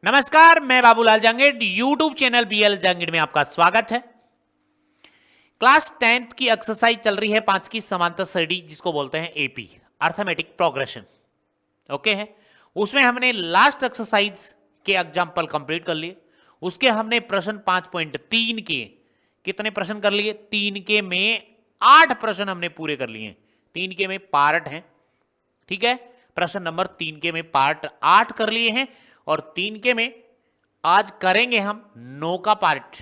नमस्कार, मैं Babulal Jangid. YouTube channel BL Jangid में आपका स्वागत है। क्लास 10th की एक्सरसाइज चल रही है 5 की समांतर श्रेणी, जिसको बोलते हैं एपी, अर्थमेटिक प्रोग्रेशन। ओके है। उसमें हमने लास्ट एक्सरसाइज के एग्जाम्पल कंप्लीट कर लिए। उसके हमने प्रश्न 5.3 के कितने प्रश्न कर लिए? 3 के में 8 प्रश्न हमने पूरे कर लिए। 3 के में पार्ट हैं, ठीक है। प्रश्न नंबर 3 के में पार्ट 8 कर लिए हैं और 3 के में आज करेंगे हम 9 का पार्ट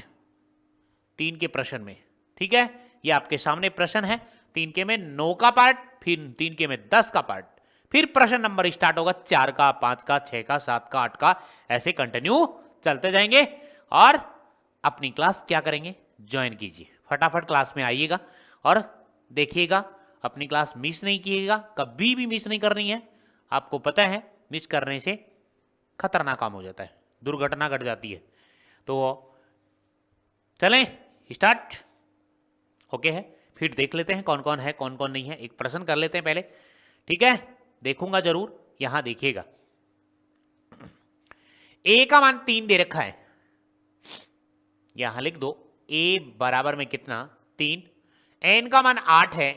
3 के प्रश्न में, ठीक है। ये आपके सामने प्रश्न है। 3 के में 9 का पार्ट, फिर 3 के में 10 का पार्ट, फिर प्रश्न नंबर स्टार्ट होगा 4 का, 5 का, 6 का, 7 का, 8 का, ऐसे कंटिन्यू चलते जाएंगे। और अपनी क्लास क्या करेंगे? ज्वाइन कीजिए। फटाफट क्लास में आइएगा और देखिएगा। अपनी क्लास मिस नहीं कीजिएगा, कभी भी मिस नहीं करनी है। आपको पता है मिस करने से खतरनाक काम हो जाता है, दुर्घटना घट जाती है। तो चलें स्टार्ट। ओके है। फिर देख लेते हैं कौन कौन है कौन कौन नहीं है। एक प्रश्न कर लेते हैं पहले, ठीक है। देखूंगा जरूर। यहां देखिएगा, ए का मान 3 दे रखा है। यहां लिख दो ए बराबर में कितना? 3। एन का मान 8 है।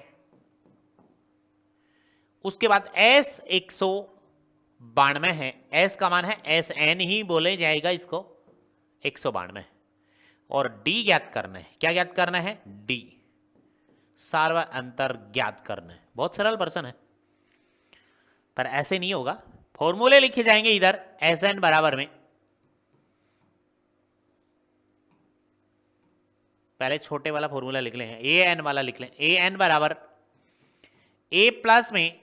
उसके बाद एस 192 है। एस का मान है, एस एन ही बोले जाएगा इसको, 192। और डी ज्ञात करना है। क्या ज्ञात करना है? डी, सार्व अंतर ज्ञात करना है। बहुत सरल प्रश्न है, पर ऐसे नहीं होगा। फॉर्मूले लिखे जाएंगे इधर। एस एन बराबर में, पहले छोटे वाला फॉर्मूला लिख लें, ए एन वाला लिख लें। ए एन बराबर ए प्लस में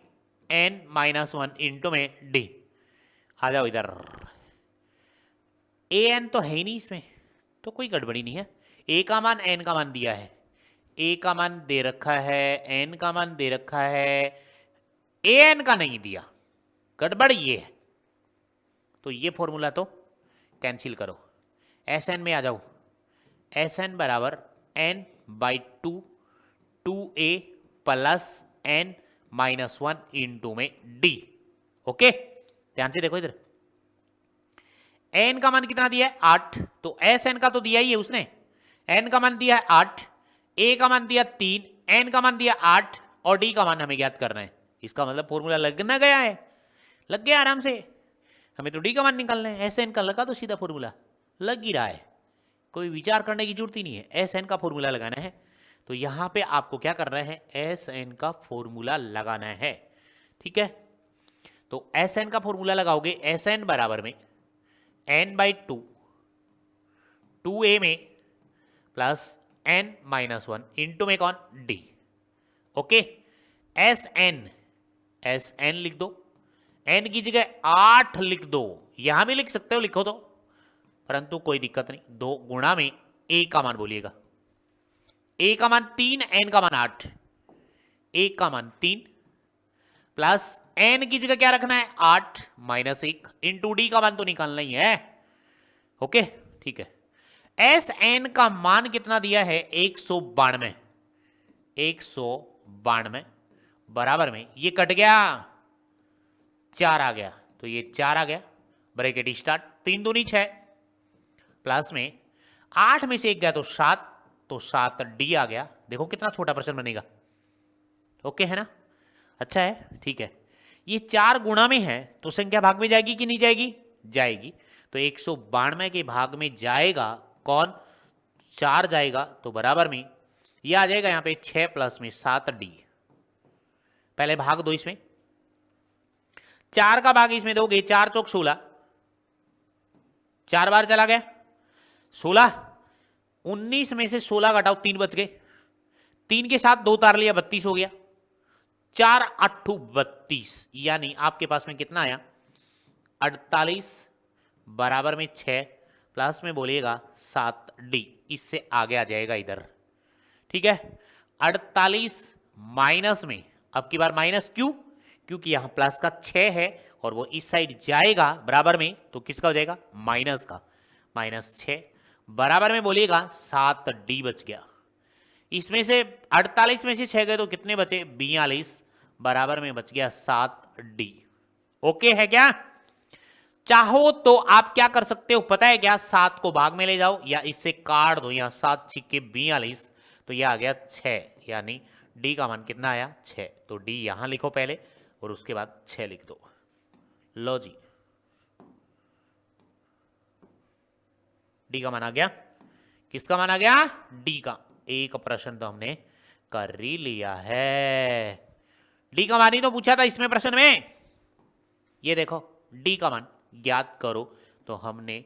एन माइनस 1 इंटू में डी। आ जाओ इधर। ए एन तो है ही नहीं इसमें, तो कोई गड़बड़ी नहीं है। ए का मान एन का मान दिया है, ए का मान दे रखा है, एन का मान दे रखा है, ए एन का नहीं दिया। गड़बड़ ये है। तो ये फॉर्मूला तो कैंसिल करो। एस एन में आ जाओ। एस एन बराबर N by 2, 2a plus N minus 1 into में डी। ओके, ध्यान से देखो इधर। एन का मान कितना दिया है? 8। तो एस एन का तो दिया ही है उसने। एन का मान दिया है 8, ए का मान दिया 3, एन का मान दिया 8 और डी का मान हमें ज्ञात करना है। इसका मतलब फॉर्मूला लगना गया है, लग गया आराम से। हमें तो डी का मान निकालना है। एस एन का लगा तो सीधा फॉर्मूला लग ही रहा है, कोई विचार करने की जरूरत ही नहीं है। एस एन का फॉर्मूला लगाना है। तो यहां पे आपको क्या करना है? एस एन का फॉर्मूला लगाना है, ठीक है। तो एस एन का फॉर्मूला लगाओगे। एस एन बराबर में एन बाई 2, 2a में प्लस एन माइनस 1 इंटू में कौन? D. Okay. S N, S N लिख दो। एन की जगह 8 लिख दो। यहां भी लिख सकते हो, लिखो तो, परंतु कोई दिक्कत नहीं। 2 गुणा में ए का मान बोलिएगा। ए का मान 3, एन का मान 8। ए का मान 3 प्लस एन की जगह क्या रखना है? 8 माइनस 1 इंटू डी का मान तो निकालना ही है। ओके, ठीक है। एस एन का मान कितना दिया है? 192। 192 बराबर में ये कट गया, 4 आ गया। तो ये 4 आ गया, ब्रैकेट स्टार्ट। 3 दूनी 6 प्लस में 8 में से 1 गया तो 7, तो 7 डी आ गया। देखो कितना छोटा प्रश्न बनेगा। ओके है ना? अच्छा है, ठीक है। ये 4 गुणा में है तो संख्या भाग में जाएगी कि नहीं जाएगी? जाएगी। तो 192 के भाग में जाएगा कौन? 4 जाएगा। तो बराबर में ये आ जाएगा यहां पे 6 प्लस में 7 डी। पहले भाग दो इसमें, 4 का भाग इसमें दोगे, 4 चौक 16, 4 बार चला गया 16। 19 में से 16 घटाओ, 3 बच गए। 3 के साथ 2 तार लिया, 32 हो गया। 4 8 32, यानी आपके पास में कितना आया? 48 बराबर में 6 प्लस में बोलिएगा 7 डी। इससे आगे आ जाएगा इधर, ठीक है। 48 माइनस में, अब की बार माइनस क्यों? क्योंकि यहां प्लस का 6 है और वो इस साइड जाएगा बराबर में, तो किसका हो जाएगा? माइनस का। -6 बराबर में बोलिएगा 7 डी बच गया। इसमें से 48 में से 6 गए तो कितने बचे? 42 बराबर में बच गया 7 डी। ओके है क्या? चाहो तो आप क्या कर सकते हो पता है क्या, 7 को भाग में ले जाओ या इससे काट दो, यहाँ 7 छिक्के 42, तो यह आ गया 6, यानी डी का मान कितना आया 6। तो डी यहां लिखो पहले और उसके बाद 6 लिख दो। लो जी, डी का मान आ गया। किसका मान आ गया, डी का। एक प्रश्न तो हमने कर ही लिया है। डी का मान ही तो पूछा था इसमें प्रश्न में। ये देखो डी का मान ज्ञात करो, तो हमने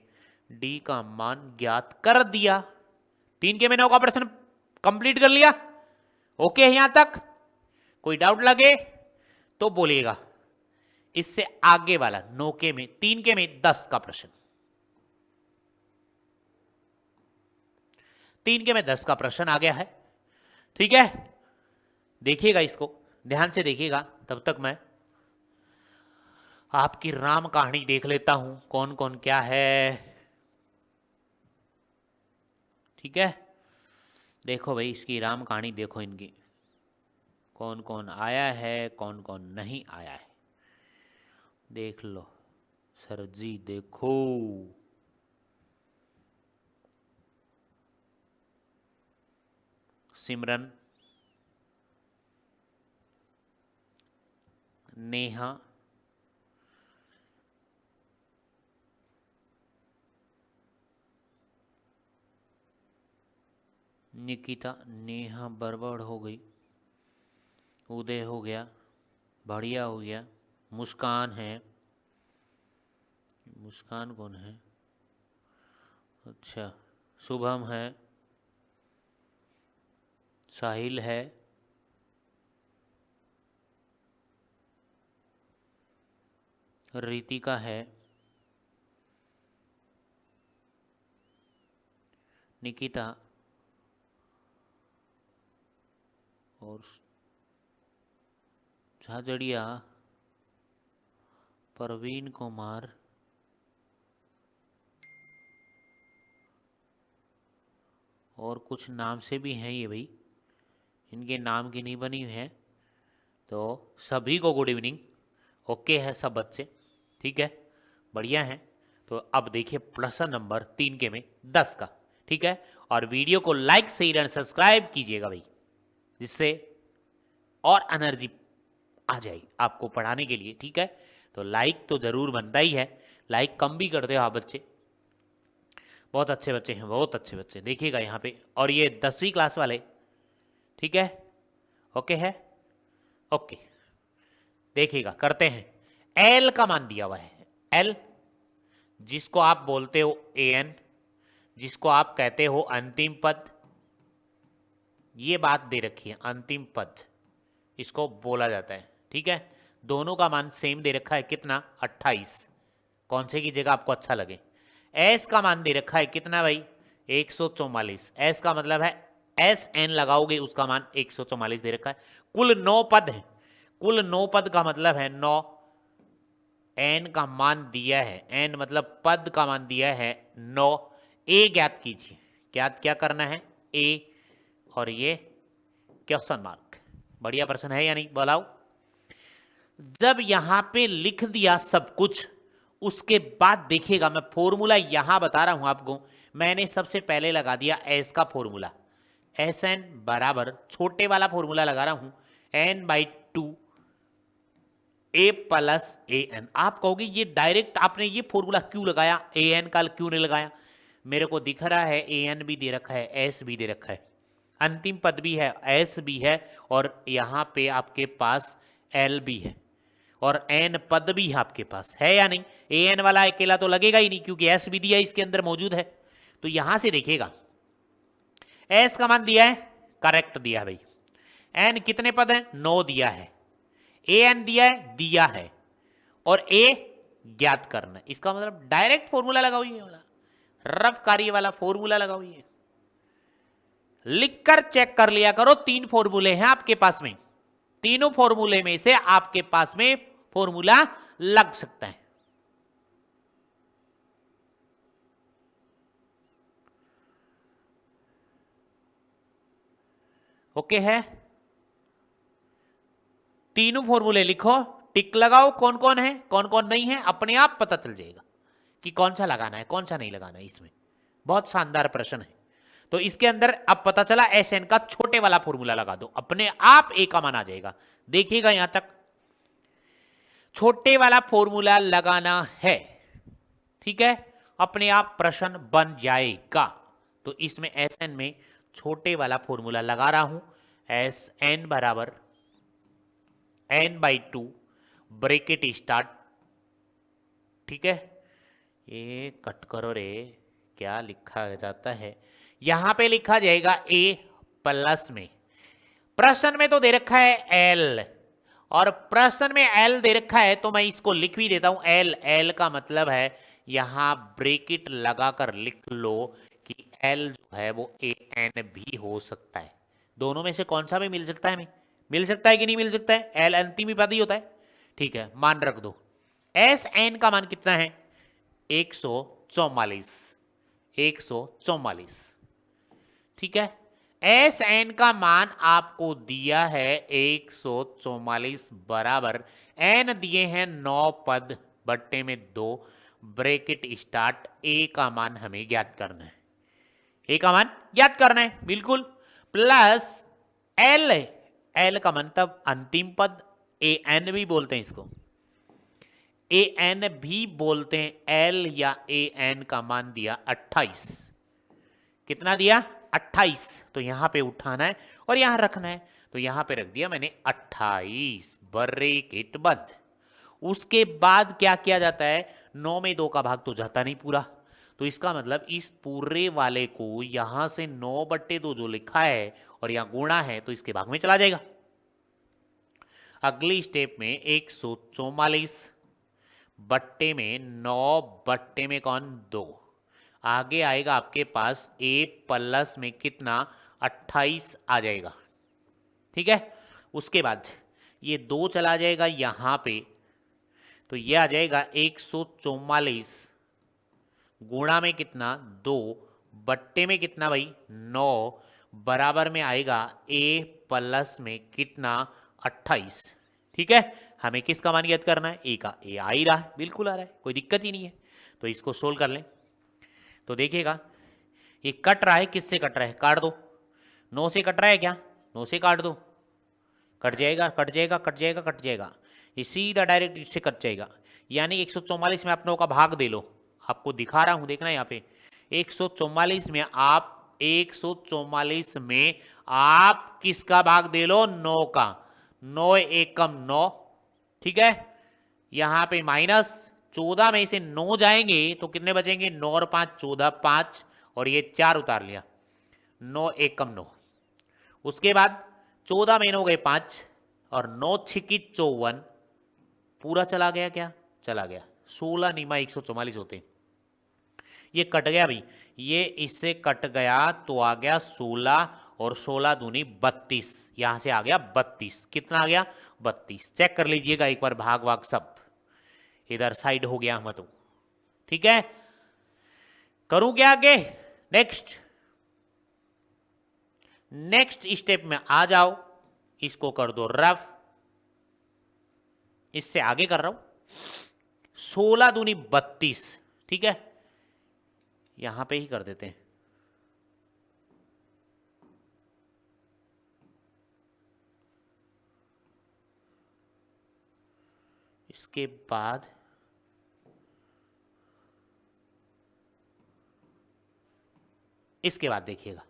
डी का मान ज्ञात कर दिया। 3 के में 9 का प्रश्न कंप्लीट कर लिया। ओके है यहां तक? कोई डाउट लगे तो बोलिएगा। इससे आगे वाला 9 के में 3 के में 10 का प्रश्न, 3 के में 10 का प्रश्न आ गया है। ठीक है, देखिएगा इसको ध्यान से देखिएगा। तब तक मैं आपकी राम कहानी देख लेता हूं, कौन कौन क्या है। ठीक है, देखो भाई इसकी राम कहानी देखो, इनकी कौन कौन आया है कौन कौन नहीं आया है, देख लो सर जी। देखो सिमरन, नेहा, निकिता, नेहा बर्बाद हो गई, उदय हो गया, बढ़िया हो गया, मुस्कान है। मुस्कान कौन है? अच्छा, शुभम है, साहिल है, रितिका है, निकिता और झाझड़िया, परवीन कुमार, और कुछ नाम से भी हैं ये भाई, इनके नाम की नहीं बनी हुई है। तो सभी को गुड इवनिंग। ओके है सब बच्चे, ठीक है, बढ़िया है। तो अब देखिए प्रश्न नंबर 3 के में 10 का। ठीक है, और वीडियो को लाइक शेयर एंड सब्सक्राइब कीजिएगा भाई, जिससे और एनर्जी आ जाएगी आपको पढ़ाने के लिए। ठीक है, तो लाइक तो जरूर बनता ही है, लाइक कम भी करते हो आप बच्चे। बहुत अच्छे बच्चे हैं, बहुत अच्छे बच्चे। देखिएगा यहाँ पे, और ये 10वीं क्लास वाले। ठीक है, ओके है, ओके। देखिएगा करते हैं। एल का मान दिया हुआ है, एल जिसको आप बोलते हो एन, जिसको आप कहते हो अंतिम पद। ये बात दे रखी है, अंतिम पद इसको बोला जाता है। ठीक है, दोनों का मान सेम दे रखा है, कितना 28। कौन से की जगह आपको अच्छा लगे। एस का मान दे रखा है कितना भाई 144। एस का मतलब है एस एन लगाओगे उसका मान 144 दे रखा है। कुल 9 पद है, कुल 9 पद का मतलब है 9। एन का मान दिया है, एन मतलब पद का मान दिया है 9। ए ज्ञात कीजिए, ज्ञात क्या करना है ए, और ये क्वेश्चन मार्क। बढ़िया प्रश्न है या नहीं बताओ। जब यहां पे लिख दिया सब कुछ, उसके बाद देखिएगा मैं फॉर्मूला यहां बता रहा हूं आपको। मैंने सबसे पहले लगा दिया एस का फॉर्मूला, एस एन बराबर छोटे वाला फॉर्मूला लगा रहा हूं n/2 A plus A N. आप कहोगे ये डायरेक्ट आपने ये फॉर्मूला क्यों लगाया, ए एन का क्यों नहीं लगाया। मेरे को दिख रहा है ए एन भी दे रखा है, एस भी दे रखा है, अंतिम पद भी है, एस भी है, और यहां पे आपके पास एल भी है, और एन पद भी है आपके पास, है या नहीं। ए एन वाला अकेला तो लगेगा ही नहीं, क्योंकि एस भी दिया इसके अंदर मौजूद है। तो यहां से देखिएगा एस का मान दिया है, करेक्ट दिया है भाई। एन कितने पद है 9 दिया है, ए एन दिया है, और ए ज्ञात करना है। इसका मतलब डायरेक्ट फॉर्मूला लगाओ, ये वाला रफ कार्य वाला फॉर्मूला लगाओ। ये लिखकर चेक कर लिया करो, 3 फॉर्मूले हैं आपके पास में, तीनों फॉर्मूले में से आपके पास में फॉर्मूला लग सकता है। ओके है, तीनों फॉर्मूले लिखो, टिक लगाओ, कौन कौन है कौन कौन नहीं है, अपने आप पता चल जाएगा। कि कौन सा लगाना है कौन सा नहीं लगाना है। इसमें बहुत शानदार प्रश्न है। तो इसके अंदर अब पता चला एस एन का छोटे वाला फॉर्मूला लगा दो, अपने आप ए का मान आ जाएगा। देखिएगा यहां तक छोटे वाला फॉर्मूला लगाना है, ठीक है, अपने आप प्रश्न बन जाएगा। तो इसमें एस एन में छोटे वाला फॉर्मूला लगा रहा हूं, एस एन बराबर n/2 ब्रेकेट स्टार्ट, ठीक है। ये कट करो रे, क्या लिखा जाता है, यहां पे लिखा जाएगा a प्लस में, प्रश्न में तो दे रखा है l, और प्रश्न में l दे रखा है तो मैं इसको लिख भी देता हूं l। l का मतलब है यहां ब्रेकेट लगाकर लिख लो कि l जो है वो a n भी हो सकता है। दोनों में से कौन सा भी मिल सकता है, मिल सकता है कि नहीं मिल सकता है, l अंतिम ही पद ही होता है, ठीक है। मान रख दो, एस एन का मान कितना है 144, 144, ठीक है। एस एन का मान आपको दिया है 144 बराबर एन दिए हैं 9 पद बट्टे में 2 ब्रैकेट स्टार्ट, ए का मान हमें ज्ञात करना है, ए का मान ज्ञात करना है बिल्कुल, प्लस एल, एल का मतलब अंतिम पद, ए एन भी बोलते हैं इसको, ए एन भी बोलते हैं, एल या ए एन का मान दिया 28, कितना दिया 28, तो यहां पे उठाना है और यहां रखना है, तो यहां पे रख दिया मैंने 28 ब्रैकेट बंद। उसके बाद क्या किया जाता है, 9 में 2 का भाग तो जाता नहीं पूरा, तो इसका मतलब इस पूरे वाले को यहां से 9/2 जो लिखा है और यहां गुणा है तो इसके भाग में चला जाएगा। अगली स्टेप में 144 बट्टे में 9 बट्टे में कौन 2, आगे आएगा आपके पास a प्लस में कितना 28 आ जाएगा, ठीक है। उसके बाद ये 2 चला जाएगा यहां पे, तो ये आ जाएगा 144 गुणा में कितना 2 बट्टे में कितना भाई 9 बराबर में आएगा a प्लस में कितना 28, ठीक है। हमें किसका मान ज्ञात करना है, ए का, ए आ ही रहा है, बिल्कुल आ रहा है, कोई दिक्कत ही नहीं है। तो इसको सोल्व कर लें, तो देखिएगा ये कट रहा है, किससे कट रहा है, काट दो, 9 से कट रहा है क्या, 9 से काट दो, कट जाएगा कट जाएगा कट जाएगा कट जाएगा, ये सीधा डायरेक्ट इससे कट जाएगा, यानी 144 में आप 9 का भाग दे लो, आपको दिखा रहा हूं देखना यहाँ पे 144 में आप 144 में आप किसका भाग दे लो 9 का, 9 एकम 9, ठीक है। यहां पे माइनस 14 में से 9 जाएंगे तो कितने बचेंगे 9 और 5 14, 5 और ये 4 उतार लिया, 9 एकम 9। उसके बाद 14 में 9 गए 5 और 9 छिकी 54, पूरा चला गया, क्या चला गया, 16 निमा 144 होते, ये कट गया भाई, ये इससे कट गया तो आ गया 16 और 16 दूनी 32, यहां से आ गया 32, कितना आ गया 32, चेक कर लीजिएगा एक बार भाग वाग सब, इधर साइड हो गया हम तो, ठीक है। करूं क्या आगे, नेक्स्ट स्टेप में आ जाओ, इसको कर दो रफ, इससे आगे कर रहा हूं 16 दूनी 32, ठीक है, यहां पे ही कर देते हैं, इसके बाद देखिएगा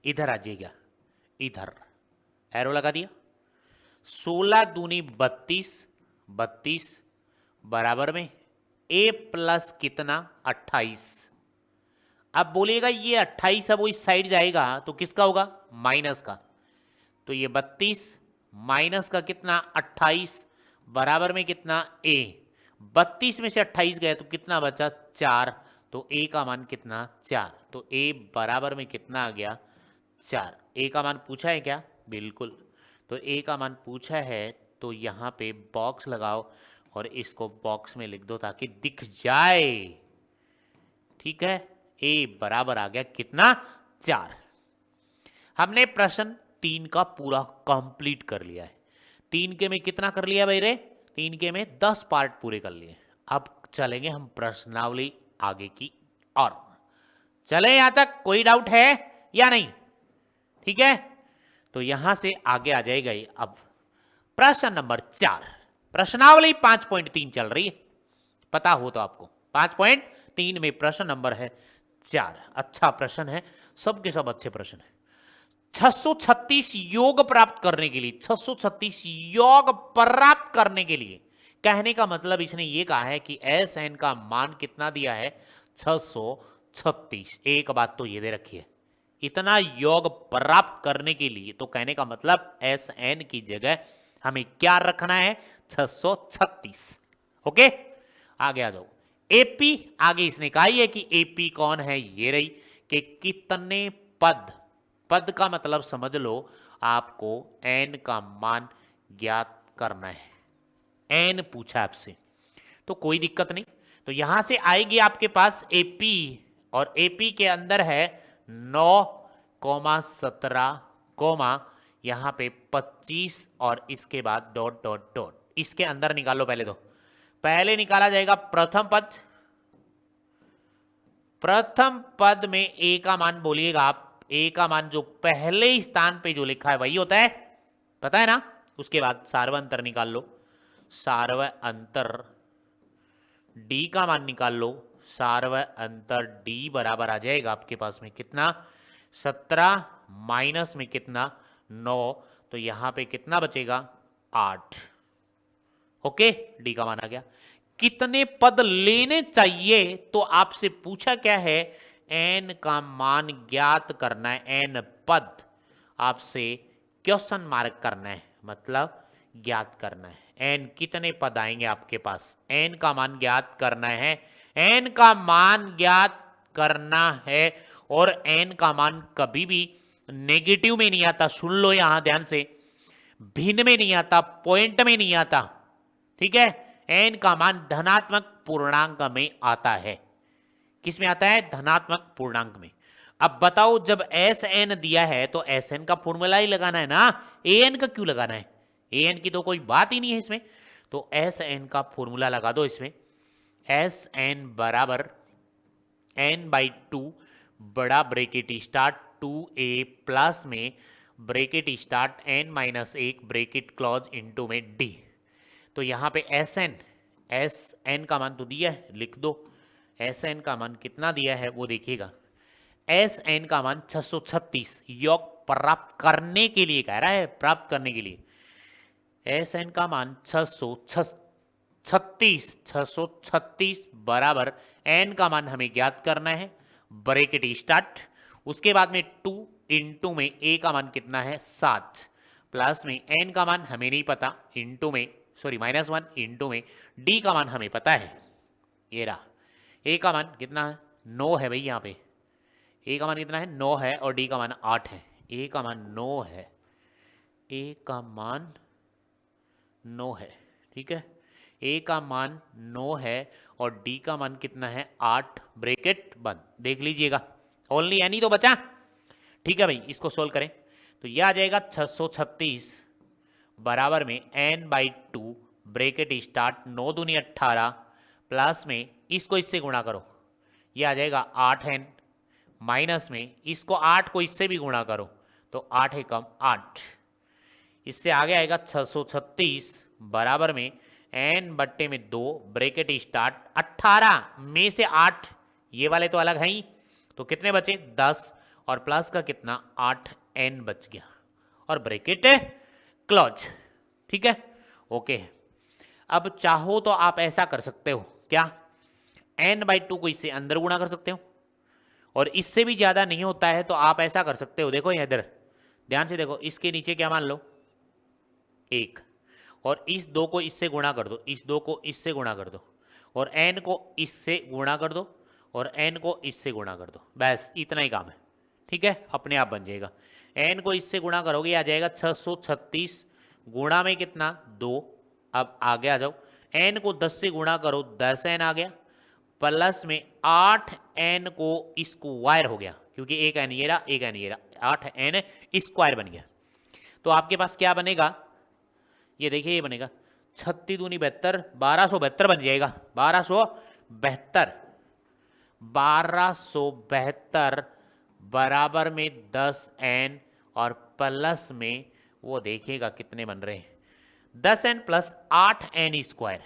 इधर आ जाइएगा, इधर एरो लगा दिया, 16 दूनी 32, 32 बराबर में a प्लस कितना 28, अब बोलिएगा ये 28 अब वो इस साइड जाएगा तो किसका होगा माइनस का, तो ये 32 माइनस का कितना 28 बराबर में कितना a, 32 में से 28 गए तो कितना बचा 4, तो a का मान कितना 4, तो a बराबर में कितना आ गया 4, a का मान पूछा है क्या, बिल्कुल, तो a का मान पूछा है तो यहाँ पे बॉक्स लगाओ और इसको बॉक्स में लिख दो ताकि दिख जाए, ठीक है। a बराबर आ गया कितना 4। हमने प्रश्न 3 का पूरा कंप्लीट कर लिया है, 3 के में कितना कर लिया भाई रे, 3 के में 10 पार्ट पूरे कर लिए, अब चलेंगे हम प्रश्नावली आगे की और। चले यहां तक, कोई डाउट है या नहीं? ठीक है, तो यहां से आगे आ जाएगा ये। अब प्रश्न नंबर 4, प्रश्नावली 5.3 चल रही है, पता हो तो आपको। 5.3 में प्रश्न नंबर है 4। अच्छा प्रश्न है, सबके सब अच्छे प्रश्न है। 636 योग प्राप्त करने के लिए, 636 योग प्राप्त करने के लिए, कहने का मतलब इसने ये कहा है कि एस एन का मान कितना दिया है? 636। एक बात तो ये दे रखी है, इतना योग प्राप्त करने के लिए, तो कहने का मतलब एस एन की जगह हमें क्या रखना है? 636। ओके, आगे आ जाओ। एपी, आगे इसने कहा है कि एपी कौन है, ये रही कि कितने पद, पद का मतलब समझ लो आपको एन का मान ज्ञात करना है। एन पूछा आपसे तो कोई दिक्कत नहीं, तो यहां से आएगी आपके पास एपी, और एपी के अंदर है 9,17, यहां पे 25 और इसके बाद डॉट डॉट डॉट। इसके अंदर निकालो पहले, तो पहले निकाला जाएगा प्रथम पद। प्रथम पद में ए का मान बोलिएगा आप, ए का मान जो पहले स्थान पे जो लिखा है वही होता है, पता है ना। उसके बाद सार्वंतर निकाल लो, सार्वंतर डी का मान निकाल लो, सार्वंतर डी बराबर आ जाएगा आपके पास में कितना? 17 माइनस में कितना? 9, तो यहां पे कितना बचेगा? 8। ओके, डी का मान आ गया। कितने पद लेने चाहिए, तो आपसे पूछा क्या है? एन का मान ज्ञात करना है, एन पद आपसे क्वेश्चन मार्क करना है, मतलब ज्ञात करना है। एन कितने पद आएंगे आपके पास, एन का मान ज्ञात करना है, एन का मान ज्ञात करना है। और एन का मान कभी भी नेगेटिव में नहीं आता, सुन लो यहां ध्यान से, भिन्न में नहीं आता, पॉइंट में नहीं आता, ठीक है। एन का मान धनात्मक पूर्णांक में आता है। किस में आता है? धनात्मक पूर्णांक में। अब बताओ, जब एस एन दिया है तो एस एन का फॉर्मूला ही लगाना है ना, ए एन का क्यों लगाना है? ए एन की तो कोई बात ही नहीं है इसमें, तो एस एन का फॉर्मूला लगा दो इसमें। एस एन बराबर एन बाई 2 बड़ा ब्रेकेट स्टार्ट 2a प्लस में bracket start an minus 1 bracket clause into में डी। तो यहां पे एस एन का मान तो दिया है, लिख दो। एस एन का मान कितना दिया है वो देखिएगा। एस एन का मान 636 योग प्राप्त करने के लिए कह रहा है, प्राप्त करने के लिए। एस एन का मान 636 बराबर एन का मान हमें ज्ञात करना है, ब्रैकेट स्टार्ट, उसके बाद में 2 इंटू में ए का मान कितना है? 7 प्लस में एन का मान हमें नहीं पता, इंटू में -1 इंटू में डी का मान हमें पता है, ये रहा। ए का मान कितना है? 9 है भाई, यहाँ पे ए का मान कितना है? 9 है, और डी का मान 8 है। ए का मान 9 है, ए का मान 9 है, ठीक है। ए का मान 9 है और डी का मान कितना है? 8 ब्रैकेट बंद, देख लीजिएगा। ओनली एन ही तो बचा, ठीक है भाई। इसको सोल्व करें तो यह आ जाएगा 636 बराबर में एन बाई 2 ब्रैकेट स्टार्ट 9 दूनी 18 प्लस में इसको इससे गुणा करो, यह आ जाएगा 8n माइनस में इसको 8 को इससे भी गुणा करो तो 8 एकम 8। इससे आगे आएगा 636 बराबर में n बट्टे में 2 ब्रैकेट स्टार्ट 18 में से 8, ये वाले तो अलग हैं ही, तो कितने बचे? 10 और प्लस का कितना? 8n बच गया और ब्रैकेट क्लोज, ठीक है। ओके, अब चाहो तो आप ऐसा कर सकते हो, क्या? n/2 को इससे अंदर गुणा कर सकते हो, और इससे भी ज्यादा नहीं होता है तो आप ऐसा कर सकते हो। देखो इधर ध्यान से देखो, इसके नीचे क्या मान लो? 1, और इस 2 को इससे गुणा कर दो, इस 2 को इससे गुणा कर दो, और n को इससे गुणा कर दो, और n को इससे गुणा कर दो, बस इतना ही काम है, ठीक है। अपने आप बन जाएगा। n को इससे गुणा करोगे आ जाएगा 636 गुणा में कितना? 2। अब आगे आ जाओ, n को 10 से गुणा करो, 10n आ गया, प्लस में 8n को स्क्वायर हो गया, क्योंकि एक n ये रहा, एक n ये रहा, 8n स्क्वायर बन गया। तो आपके पास क्या बनेगा? ये देखिए, ये बनेगा 36 दूनी 72, 1272 बन जाएगा। 1272, 1272 बराबर में 10n और प्लस में वो देखिएगा कितने बन रहे हैं, 10n plus 8n square,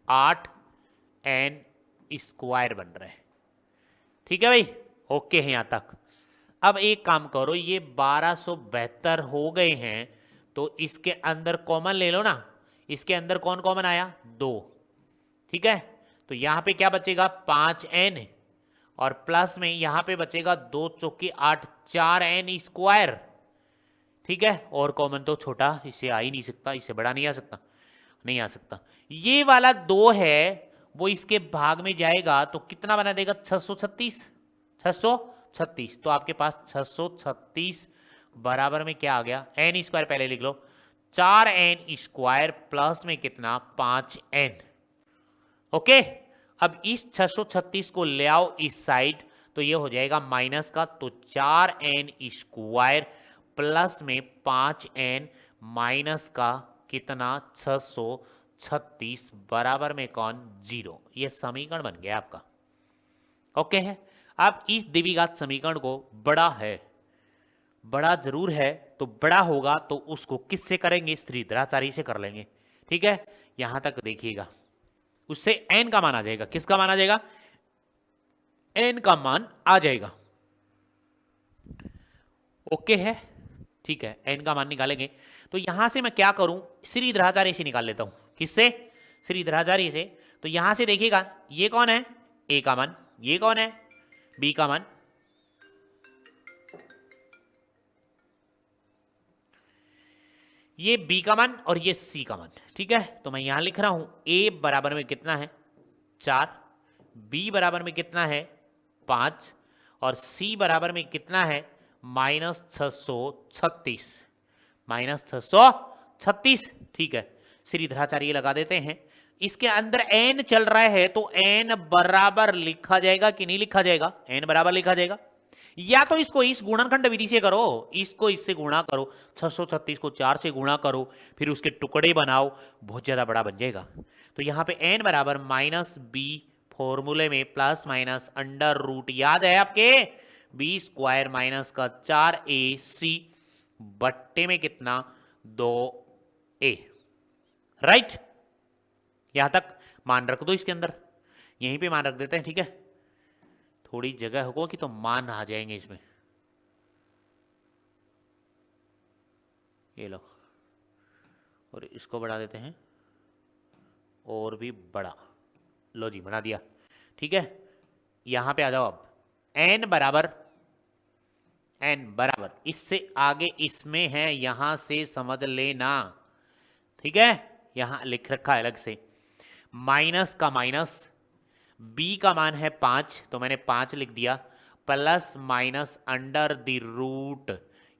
8n square बन रहे हैं। ठीक है भाई, ओके है यहां तक। अब एक काम करो, ये 1272 हो गए हैं तो इसके अंदर कॉमन ले लो ना। इसके अंदर कौन कॉमन आया, 2। ठीक है, तो यहां पे क्या बचेगा, 5n और प्लस में यहां पे बचेगा 2 चौकी 8, 4n स्क्वायर। ठीक है, और कॉमन तो छोटा इससे आ ही नहीं सकता, इससे बड़ा नहीं आ सकता, नहीं आ सकता। ये वाला 2 है वो इसके भाग में जाएगा तो कितना बना देगा, 636, 636। तो आपके पास 636 बराबर में क्या आ गया, n स्क्वायर पहले लिख लो, 4n स्क्वायर प्लस में कितना, 5n। ओके, अब इस 636 को ले आओ इस साइड तो ये हो जाएगा माइनस का, तो 4n स्क्वायर प्लस में 5n माइनस का कितना, 636 बराबर में कौन, 0। ये समीकरण बन गया आपका। ओके है, अब इस द्विघात समीकरण को बड़ा है, बड़ा जरूर है, तो बड़ा होगा तो उसको किससे करेंगे, श्रीधराचार्य से कर लेंगे। ठीक है, यहां तक देखिएगा, उससे n का मान आ जाएगा, किसका मान आ जाएगा, n का मान आ जाएगा। ओके है, ठीक है, n का मान निकालेंगे तो यहां से मैं क्या करूं, श्रीधराचार्य से निकाल लेता हूं, किससे, श्रीधराचार्य से। तो यहां से देखिएगा ये कौन है, a का मान, ये कौन है, b का मान, ये b का मान और ये c का मान। ठीक है, तो मैं यहां लिख रहा हूं a बराबर में कितना है, 4, b बराबर में कितना है, 5 और c बराबर में कितना है, -636, -636। ठीक है, श्रीधराचार्य लगा देते हैं। इसके अंदर n चल रहा है तो n बराबर लिखा जाएगा कि नहीं लिखा जाएगा, n बराबर लिखा जाएगा। या तो इसको इस गुणनखंड विधि से करो, इसको इससे गुणा करो, 636 को 4 से गुणा करो, फिर उसके टुकड़े बनाओ, बहुत ज्यादा बड़ा बन जाएगा। तो यहां पे n बराबर -b, फॉर्मूले में प्लस माइनस अंडर रूट, याद है आपके, b स्क्वायर माइनस का 4ac बट्टे में कितना, 2a। राइट, यहां तक मान रख दो इसके अंदर, यहीं पे मान रख देते हैं। ठीक है, थोड़ी जगह होगी तो मान आ जाएंगे इसमें, ये लो, और इसको बढ़ा देते हैं और भी बड़ा, लो जी बना दिया। ठीक है, यहां पे आ जाओ अब, n बराबर, n बराबर इससे आगे इसमें है, यहां से समझ लेना। ठीक है, यहां लिख रखा है अलग से, माइनस का माइनस, b का मान है 5 तो मैंने 5 लिख दिया, plus minus under the root,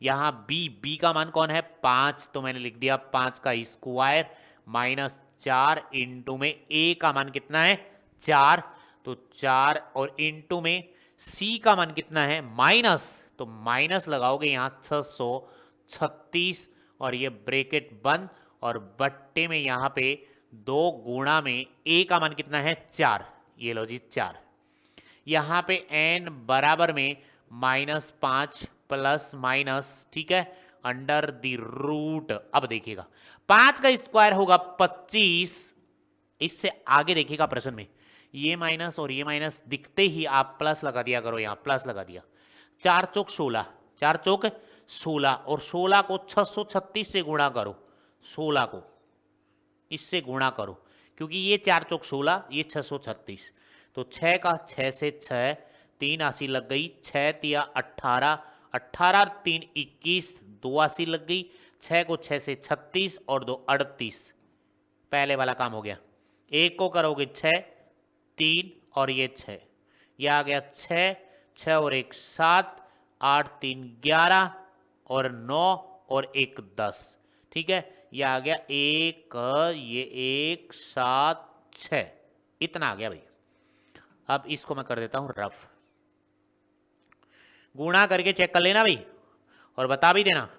यहां b का मान कौन है, 5 तो मैंने लिख दिया 5 का स्क्वायर, माइनस 4 इंटू में a का मान कितना है, 4 तो 4 और इंटू में c का मान कितना है, माइनस, तो माइनस लगाओगे यहां 636 और ये ब्रैकेट बंद और बट्टे में यहां पे 2 गुणा में a का मान कितना है, 4, ये लो जी 4। यहां पे n बराबर में -5 प्लस माइनस, ठीक है, अंडर द रूट। अब देखिएगा 5 का स्क्वायर होगा 25, इससे आगे देखिएगा प्रश्न में ये माइनस और ये माइनस दिखते ही आप प्लस लगा दिया करो, यहां प्लस लगा दिया, 4 चौक 16, 4 चौक 16 और 16 को 636 से गुणा करो, 16 को इससे गुणा करो, क्योंकि ये 4 चौक 16, ये 636, तो 6 का 6 से 6, 3 80 लग गई, 6 तिया 18, 18 3 21, 2 80 लग गई, 6 को 6 से 36 और 2 38, पहले वाला काम हो गया। एक को करोगे 6, 3 और ये 6, ये आ गया 6, 6 और 1 7, 8 3 11 और 9 और 1 10। ठीक है, ये आ गया 1, ये 1 7 6, इतना आ गया भाई। अब इसको मैं कर देता हूं रफ, गुणा करके चेक कर लेना भाई और बता भी देना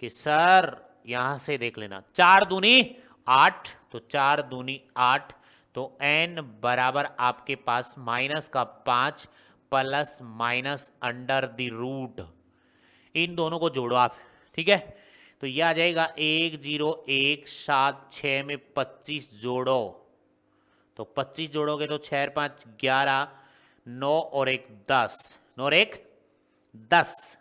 कि सर यहां से देख लेना, 4 दूनी 8, तो 4 दूनी 8, तो n बराबर आपके पास माइनस का 5 plus minus under the root, इन दोनों को जोड़ो आप, ठीक है। तो यह आ जाएगा 1 0 1 7 6 में 25 जोड़ो, तो 25 जोड़ोगे तो 6 5 11, 9 और 1 10, 9 और 1 10,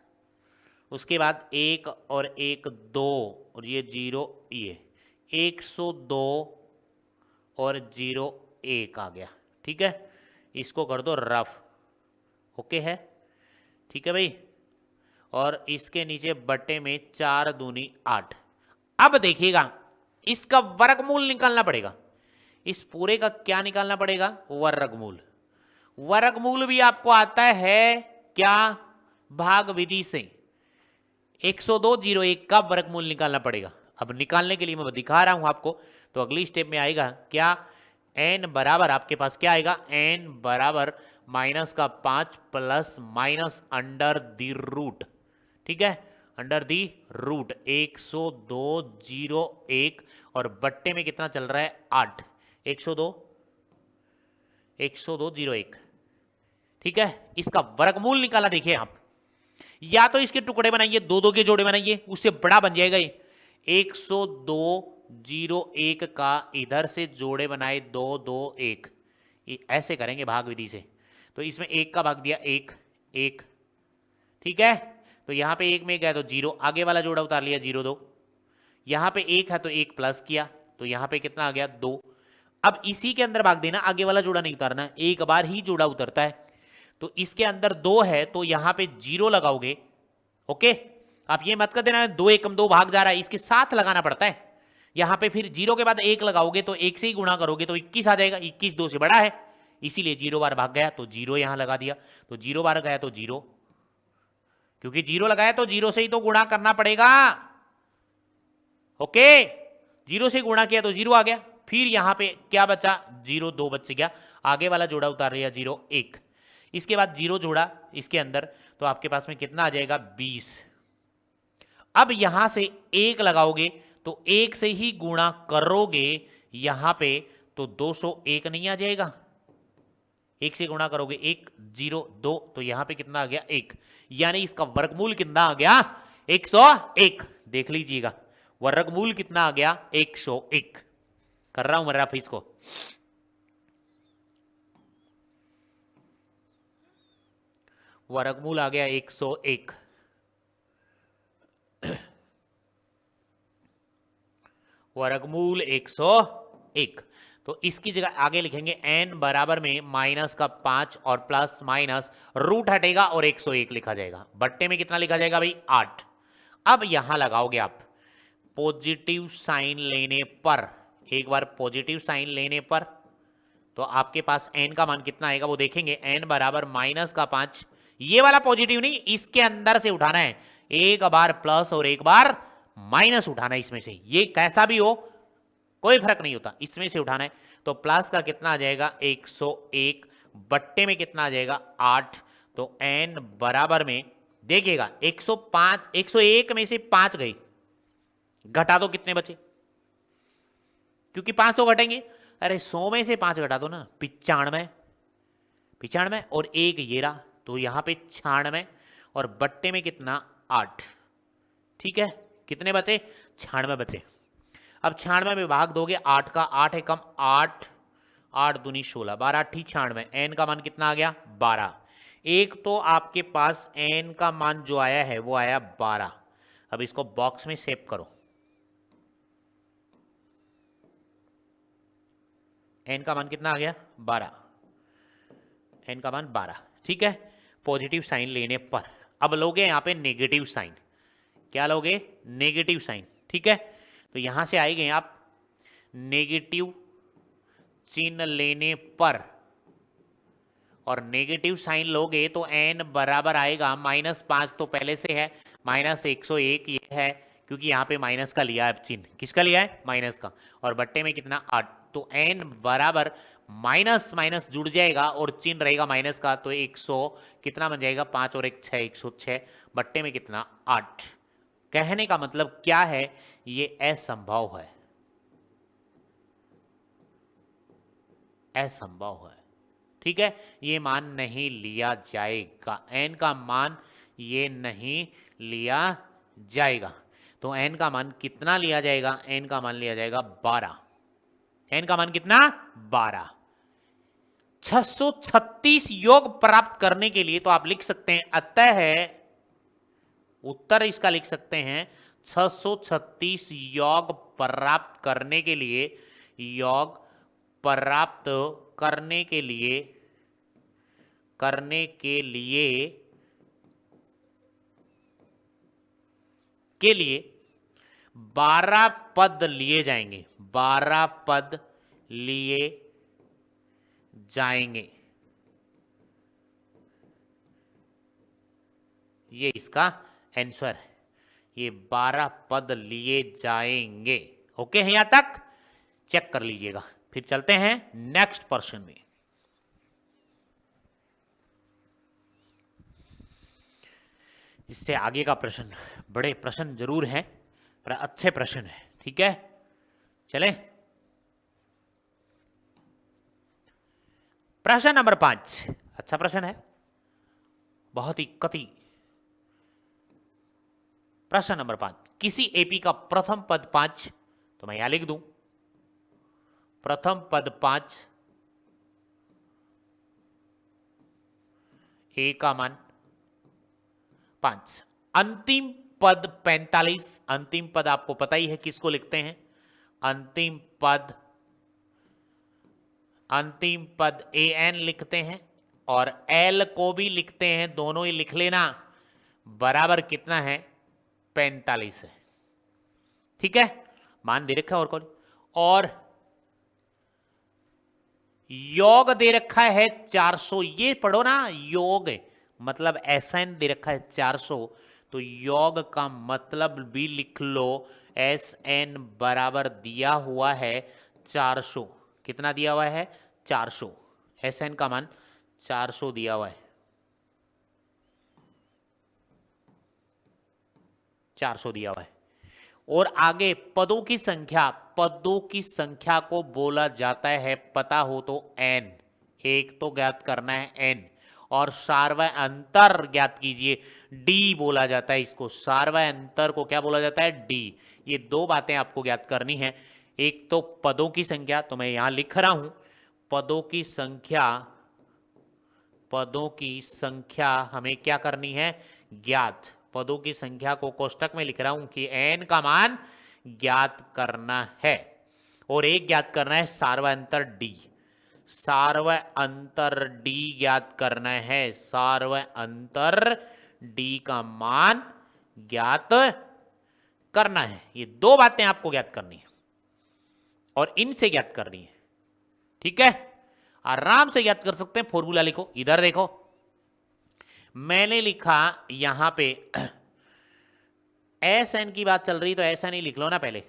उसके बाद 1 और 1 2, और ये 0, ये 102 और 0 1 आ गया, ठीक है। इसको कर दो रफ, ओके है, ठीक है भाई। और इसके नीचे बट्टे में 4 दूनी 8। अब देखिएगा इसका वर्गमूल निकालना पड़ेगा, इस पूरे का क्या निकालना पड़ेगा, वर्गमूल। वर्गमूल भी आपको आता है क्या, भाग विधि से। 102.01 का वर्गमूल निकालना पड़ेगा। अब निकालने के लिए मैं दिखा रहा हूं आपको, तो अगली स्टेप में आएगा क्या, n बराबर आपके पास क्या आएगा, n बराबर माइनस का 5 plus minus under the root, ठीक है, अंडर दी रूट 102.01, और बट्टे में कितना चल रहा है 8, 102.01, ठीक है। इसका वर्गमूल निकाला, देखिए आप, या तो इसके टुकड़े बनाइए, दो दो के जोड़े बनाइए, उससे बड़ा बन जाएगा ये। 102.01 का इधर से जोड़े बनाए 221, ऐसे करेंगे भाग विधि से। तो इसमें 1 का भाग दिया 1 1, ठीक है। तो यहां पे 1 में गया तो 0, आगे वाला जोड़ा उतार लिया 0 2, यहां पे 1 है तो 1 प्लस किया, तो यहां पे कितना आ गया 2। अब इसी के अंदर भाग देना, आगे वाला जोड़ा नहीं उतारना, एक बार ही जोड़ा उतरता है। तो इसके अंदर 2 है तो यहां पे 0 लगाओगे, ओके। आप ये मत कर देना 2 एकम 2 भाग जा रहा है, इसके साथ लगाना पड़ता है। यहां पे फिर 0 के बाद 1 लगाओगे तो 1 से ही गुणा करोगे तो 21 आ जाएगा, 21 2 से बड़ा है, इसीलिए 0 बार भाग गया तो 0 यहां लगा दिया, तो 0 बार गया तो 0, क्योंकि 0 लगाया तो 0 से ही तो गुणा करना पड़ेगा, ओके। 0 से गुणा किया तो 0 आ गया, फिर यहां पे क्या बचा, 0 2 बच गया, आगे वाला जोड़ा उतार लिया 0 1, इसके बाद 0 जोड़ा इसके अंदर, तो आपके पास में कितना आ जाएगा 20। अब यहां से 1 लगाओगे तो 1 से ही गुणा करोगे यहां पे, तो 201 नहीं आ जाएगा, 1 से गुणा करोगे 1 0 2, तो यहां पे कितना आ गया 1, यानी इसका वर्गमूल कितना आ गया 101। देख लीजिएगा वर्गमूल कितना आ गया 101, कर रहा हूं मैं रफ इसको। वर्गमूल आ गया 101, वर्गमूल 101। तो इसकी जगह आगे लिखेंगे n बराबर में माइनस का 5 और प्लस माइनस रूट हटेगा और 101 लिखा जाएगा, बट्टे में कितना लिखा जाएगा भाई 8। अब यहां लगाओगे आप पॉजिटिव साइन लेने पर, एक बार पॉजिटिव साइन लेने पर, तो आपके पास n का मान कितना आएगा वो देखेंगे, n बराबर माइनस का 5, ये वाला पॉजिटिव नहीं, इसके अंदर से उठाना है, एक बार प्लस और एक बार माइनस उठाना है इसमें से, ये कैसा भी हो कोई फर्क नहीं होता, इसमें से उठाना है। तो प्लस का कितना आ जाएगा 101, बट्टे में कितना आ जाएगा 8, तो n बराबर में देखिएगा 105, 101 में से 5 गई, घटा दो कितने बचे, क्योंकि 5 तो घटेंगे, अरे 100 में से 5 घटा दो ना, 95, 95 और 1 ये रहा, तो यहां पे 96, और बट्टे में कितना 8, ठीक है। कितने बचे 96 बचे। अब 96 में भाग दोगे 8 का, 8 है कम 8, 8 दूनी 16, 12 8 96, एन का मान कितना आ गया 12। एक तो आपके पास एन का मान जो आया है वो आया 12। अब इसको बॉक्स में सेव करो, एन का मान कितना आ गया 12, एन का मान 12, ठीक है। पॉजिटिव साइन लेने पर अब लोगे यहां पे नेगेटिव साइन, क्या लोगे नेगेटिव साइन, ठीक है। तो यहां से आएंगे आप नेगेटिव चिन्ह लेने पर, और नेगेटिव साइन लोगे तो n बराबर आएगा -5, तो पहले से है -101, ये है क्योंकि यहां पे माइनस का लिया है चिन्ह, किसका लिया है माइनस का, और बट्टे में कितना 8, तो n बराबर माइनस माइनस जुड़ जाएगा और चिन्ह रहेगा माइनस का, तो 100 कितना बन जाएगा 5 और 1 6, 106, बट्टे में कितना 8। कहने का मतलब क्या है, ये असंभव है, असंभव है। ठीक है, ये मान नहीं लिया जाएगा, n का मान ये नहीं लिया जाएगा। तो n का मान कितना लिया जाएगा? n का मान लिया जाएगा 12। n का मान कितना? 12। 636 योग प्राप्त करने के लिए तो आप लिख सकते हैं, अतः उत्तर इसका लिख सकते हैं 636 योग प्राप्त करने के लिए, योग प्राप्त करने के लिए के लिए 12 पद लिए जाएंगे, 12 पद लिए जाएंगे। ये इसका आंसर है, ये 12 पद लिए जाएंगे। ओके है, यहां तक चेक कर लीजिएगा। फिर चलते हैं नेक्स्ट प्रश्न में। इससे आगे का प्रश्न बड़े प्रश्न जरूर हैं पर अच्छे प्रश्न है। ठीक है, चले प्रश्न नंबर 5। अच्छा प्रश्न है, बहुत ही कति। प्रश्न नंबर 5, किसी एपी का प्रथम पद 5, तो मैं यहां लिख दूं प्रथम पद 5, ए का मान 5, अंतिम पद 45। अंतिम पद आपको पता ही है किसको लिखते हैं, अंतिम पद an लिखते हैं और l को भी लिखते हैं, दोनों ही लिख लेना। बराबर कितना है? 45 है। ठीक है, मान दे रखा है और कौन, और योग दे रखा है 400। ये पढ़ो ना, योग मतलब SN दे रखा है 400, तो योग का मतलब भी लिख लो। SN बराबर दिया हुआ है 400। कितना दिया हुआ है? 400। SN का मान 400 दिया हुआ है, 400 दिया हुआ है। और आगे पदों की संख्या, पदों की संख्या को बोला जाता है, पता हो तो n, एक तो ज्ञात करना है n, और सार्वय अंतर ज्ञात कीजिए, d बोला जाता है इसको। सार्वय अंतर को क्या बोला जाता है? d। ये दो बातें आपको ज्ञात करनी है, एक तो पदों की संख्या, तो मैं यहां लिख रहा हूं पदों की संख्या, पदों की संख्या हमें क्या करनी है? ज्ञात। पदों की संख्या को कोष्टक में लिख रहा हूं कि n का मान ज्ञात करना है, और एक ज्ञात करना है सार्वय अंतर d। सार्वय अंतर d ज्ञात करना है, सार्वय अंतर d का मान ज्ञात करना है। ये दो बातें आपको ज्ञात करनी है और इनसे ज्ञात करनी है। ठीक है, आराम से ज्ञात कर सकते हैं। फॉर्मूला लिखो, इधर देखो, मैंने लिखा यहां पे SN की बात चल रही तो SN ही लिख लो ना पहले।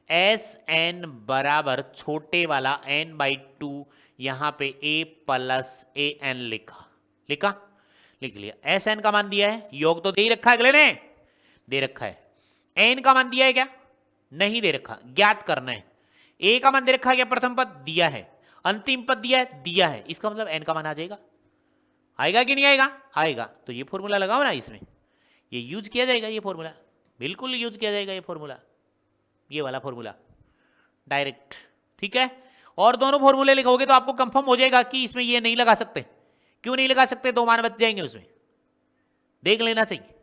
SN बराबर छोटे वाला n/2, यहां पे a प्लस an लिखा, लिख लिया। SN का मान दिया है, योग तो दे ही रखा है, अगले ने दे रखा है। n का मान दिया है क्या? नहीं दे रखा, ज्ञात करना है। a का मान दे रखा है क्या? प्रथम पद दिया है, अंतिम पद दिया है, इसका मतलब n का मान आ जाएगा। आएगा कि नहीं आएगा? आएगा। तो ये फॉर्मूला लगाओ ना, इसमें ये यूज किया जाएगा, ये फॉर्मूला बिल्कुल यूज किया जाएगा, ये फॉर्मूला, ये वाला फॉर्मूला डायरेक्ट। ठीक है, और दोनों फॉर्मूले लिखोगे तो आपको कंफर्म हो जाएगा कि इसमें ये नहीं लगा सकते। क्यों नहीं लगा सकते? दो मान बच जाएंगे उसमें, देख लेना चाहिए।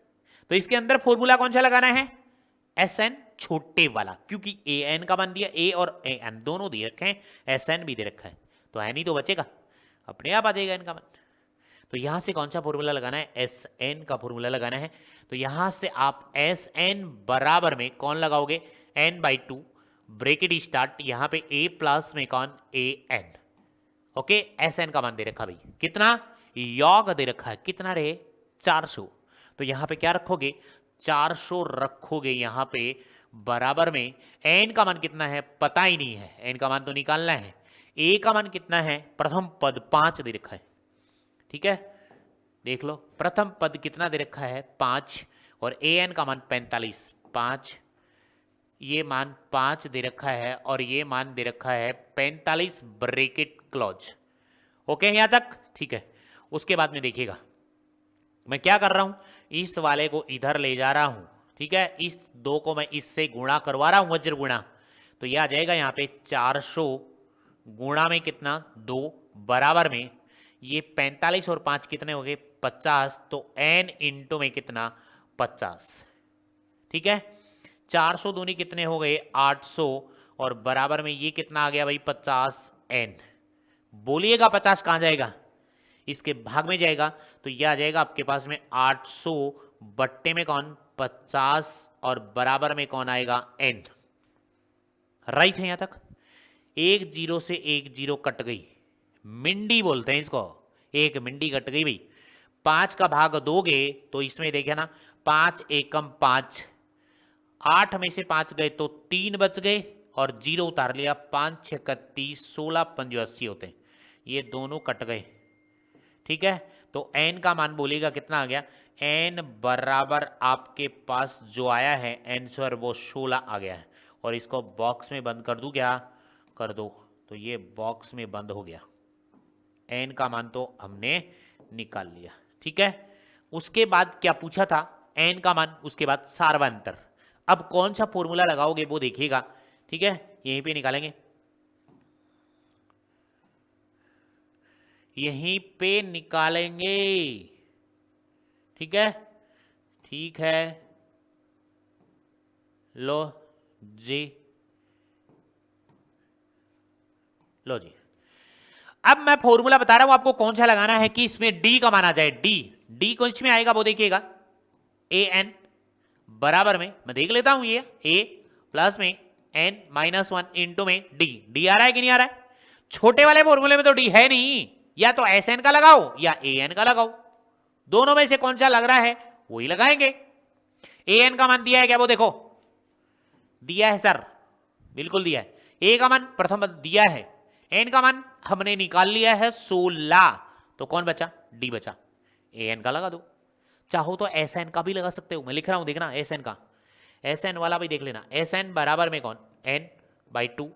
तो इसके अंदर फॉर्मूला कौन सा लगाना है? SN छोटे वाला, क्योंकि an का मान दिया, a और an दोनों दे रखे हैं, SN भी दे रखा है, तो n ही तो बचेगा, अपने आप आ जाएगा n का मान। तो यहां से कौन सा फॉर्मूला लगाना है? SN का फॉर्मूला लगाना है। तो यहां से आप SN बराबर में कौन लगाओगे? n/2, ब्रेकेट स्टार्ट, यहां पे a प्लस में कौन? an। ओके, SN का मान दे रखा भाई, कितना? योग दे रखा है, कितना रहे? 400। तो यहां पे क्या रखोगे? 400 रखोगे यहां पे, बराबर में n का मान कितना है? पता ही नहीं है, n का मान तो निकालना है। a का मान कितना है? प्रथम पद 5 दे रखा है। ठीक है, देख लो, प्रथम पद कितना दे रखा है? 5, और an का मान 45। 5 ये मान 5 दे रखा है और ये मान दे रखा है 45 ब्रैकेट क्लॉज। ओके यहां तक ठीक है। उसके बाद में देखिएगा मैं क्या कर रहा हूं, इस वाले को इधर ले जा रहा हूं, ठीक है, इस 2 को मैं इससे गुणा करवा रहा हूं, वज्र गुणा। तो यह आ जाएगा यहां पे 400 गुणा में कितना 2 बराबर में ये 45 और 5 कितने हो गए 50, तो n इंटू में कितना 50, ठीक है। 400 दूनी कितने हो गए 800 और बराबर में ये कितना आ गया भाई 50 n। बोलिएगा 50 कहां जाएगा, इसके भाग में जाएगा, तो यह आ जाएगा आपके पास में 800 बट्टे में कौन 50 और बराबर में कौन आएगा n। राइट है यहां तक। एक जीरो से एक जीरो कट गई, मिंडी बोलते हैं इसको, एक मिंडी कट गई भाई। 5 का भाग दोगे तो इसमें देखिए ना 5 एकम 5, 8 में से 5 गए तो 3 बच गए और जीरो उतार लिया, 5 6 31 16 5 80 होते हैं, ये दोनों कट गए, ठीक है। तो n का मान बोलिएगा कितना आ गया, n बराबर आपके पास जो आया है आंसर वो 16 आ गया है। और इसको बॉक्स में बंद कर दूं क्या, कर दो, तो ये बॉक्स में बंद हो गया, n का मान तो हमने निकाल लिया, ठीक है। उसके बाद क्या पूछा था, n का मान, उसके बाद सार्वंतर। अब कौन सा फॉर्मूला लगाओगे वो देखिएगा, ठीक है, यहीं पे निकालेंगे, यहीं पे निकालेंगे, ठीक है, ठीक है, लो जी, लो जी। अब मैं फॉर्मूला बता रहा हूं आपको कौन सा लगाना है कि इसमें d का मान आ जाए, d को इसमें आएगा वो देखिएगा an बराबर में, मैं देख लेता हूं ये a प्लस में n माइनस 1 इंटू में d आ रहा है कि नहीं आ रहा है। छोटे वाले फॉर्मूले में तो d है नहीं, या तो sn का लगाओ या an का लगाओ, दोनों में से कौन सा लग रहा है वही लगाएंगे। an का मान दिया है क्या, वो देखो दिया है सर, बिल्कुल दिया है। a का मान प्रथम दिया है, n का मान हमने निकाल लिया है 16, तो कौन बचा d बचा, an का लगा दो। चाहो तो sn का भी लगा सकते हो, मैं लिख रहा हूं देखना sn का, sn वाला भी देख लेना, sn बराबर में कौन n बाई 2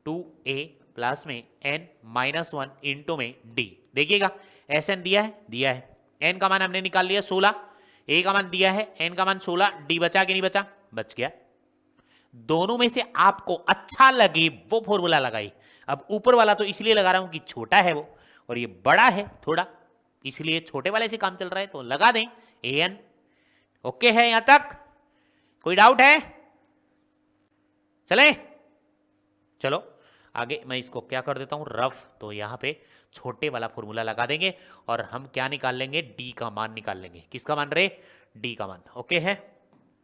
2a प्लस में n माइनस 1 इंटू में d। देखिएगा sn दिया है, n का मान हमने निकाल लिया 16, a का मान दिया है, n का मान 16, d बचा कि नहीं बचा, बच गया। दोनों में से आपको अच्छा लगे वो फॉर्मूला लगाई। अब ऊपर वाला तो इसलिए लगा रहा हूं कि छोटा है वो और ये बड़ा है थोड़ा, इसलिए छोटे वाले से काम चल रहा है तो लगा दें an। ओके है यहां तक, कोई डाउट है, चले चलो आगे। मैं इसको क्या कर देता हूं रफ, तो यहां पे छोटे वाला फॉर्मूला लगा देंगे और हम क्या निकाल लेंगे, d का मान निकाल लेंगे। किसका मान रे, d का मान। ओके है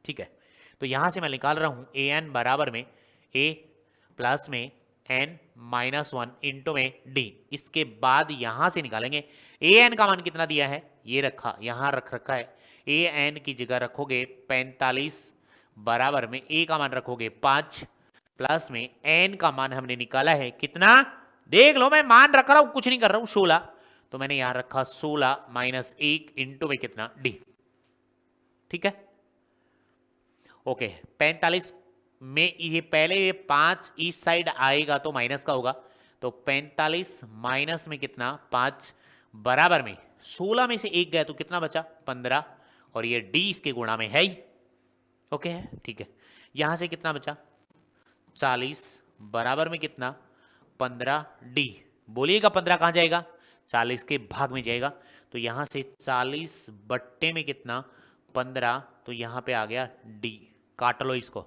ठीक है, तो यहां से मैं निकाल रहा हूं an बराबर में a प्लस में n माइनस 1 इंटू में d। इसके बाद यहां से निकालेंगे an का मान कितना दिया है, ये रखा यहां रख रखा है, an की जगह रखोगे 45 बराबर में a का मान रखोगे 5 प्लस में n का मान हमने निकाला है कितना, देख लो मैं मान रख रहा हूं कुछ नहीं कर रहा हूं 16, तो मैंने यहां रखा 16 माइनस 1 इंटू में कितना d, ठीक है। ओके 45 में ये पहले ये 5 इस साइड आएगा तो माइनस का होगा, तो 45 माइनस में कितना 5 बराबर में 16 में से 1 गया तो कितना बचा 15, और ये d इसके गुणा में है ही। ओके है ठीक है, यहां से कितना बचा 40 बराबर में कितना 15d। बोलिएगा 15 कहां जाएगा, 40 के भाग में जाएगा, तो यहां से 40 बट्टे में कितना 15, तो यहां पे आ गया d। काट लो इसको,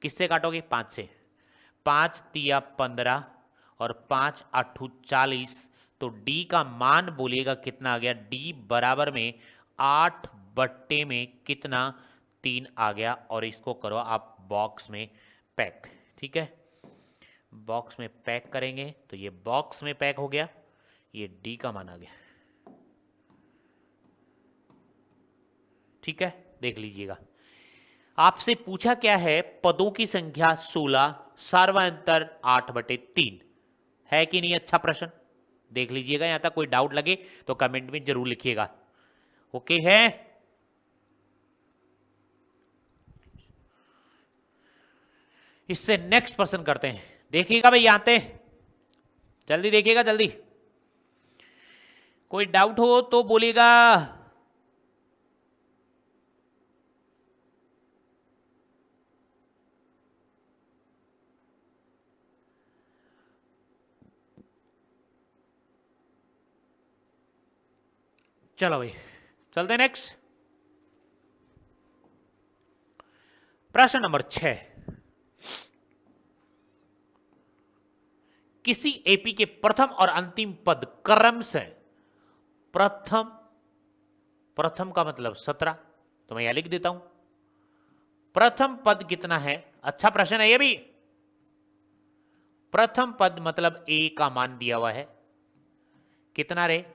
किससे काटोगे 5 से, 5 तिया 15 और 5 आठू 40, तो d का मान बोलिएगा कितना आ गया, d बराबर में 8 बट्टे में कितना 3 आ गया। और इसको करो आप बॉक्स में पैक, ठीक है, बॉक्स में पैक करेंगे तो ये बॉक्स में पैक हो गया, ये d का मान आ गया, ठीक है। देख लीजिएगा आपसे पूछा क्या है, पदों की संख्या 16, सार्वंतर 8/3 है कि नहीं, अच्छा प्रश्न देख लीजिएगा। यहां तक कोई डाउट लगे तो कमेंट में जरूर लिखिएगा। ओके है इससे नेक्स्ट पर्सन करते हैं। देखिएगा भाई आते, जल्दी देखिएगा जल्दी, कोई डाउट हो तो बोलिएगा। चलो भाई चलते नेक्स्ट। प्रश्न नंबर 6, किसी एपी के प्रथम और अंतिम पद क्रम से प्रथम, प्रथम का मतलब 17, तो मैं यह लिख देता हूं प्रथम पद कितना है। अच्छा प्रश्न है ये भी। प्रथम पद मतलब ए का मान दिया हुआ है, कितना रे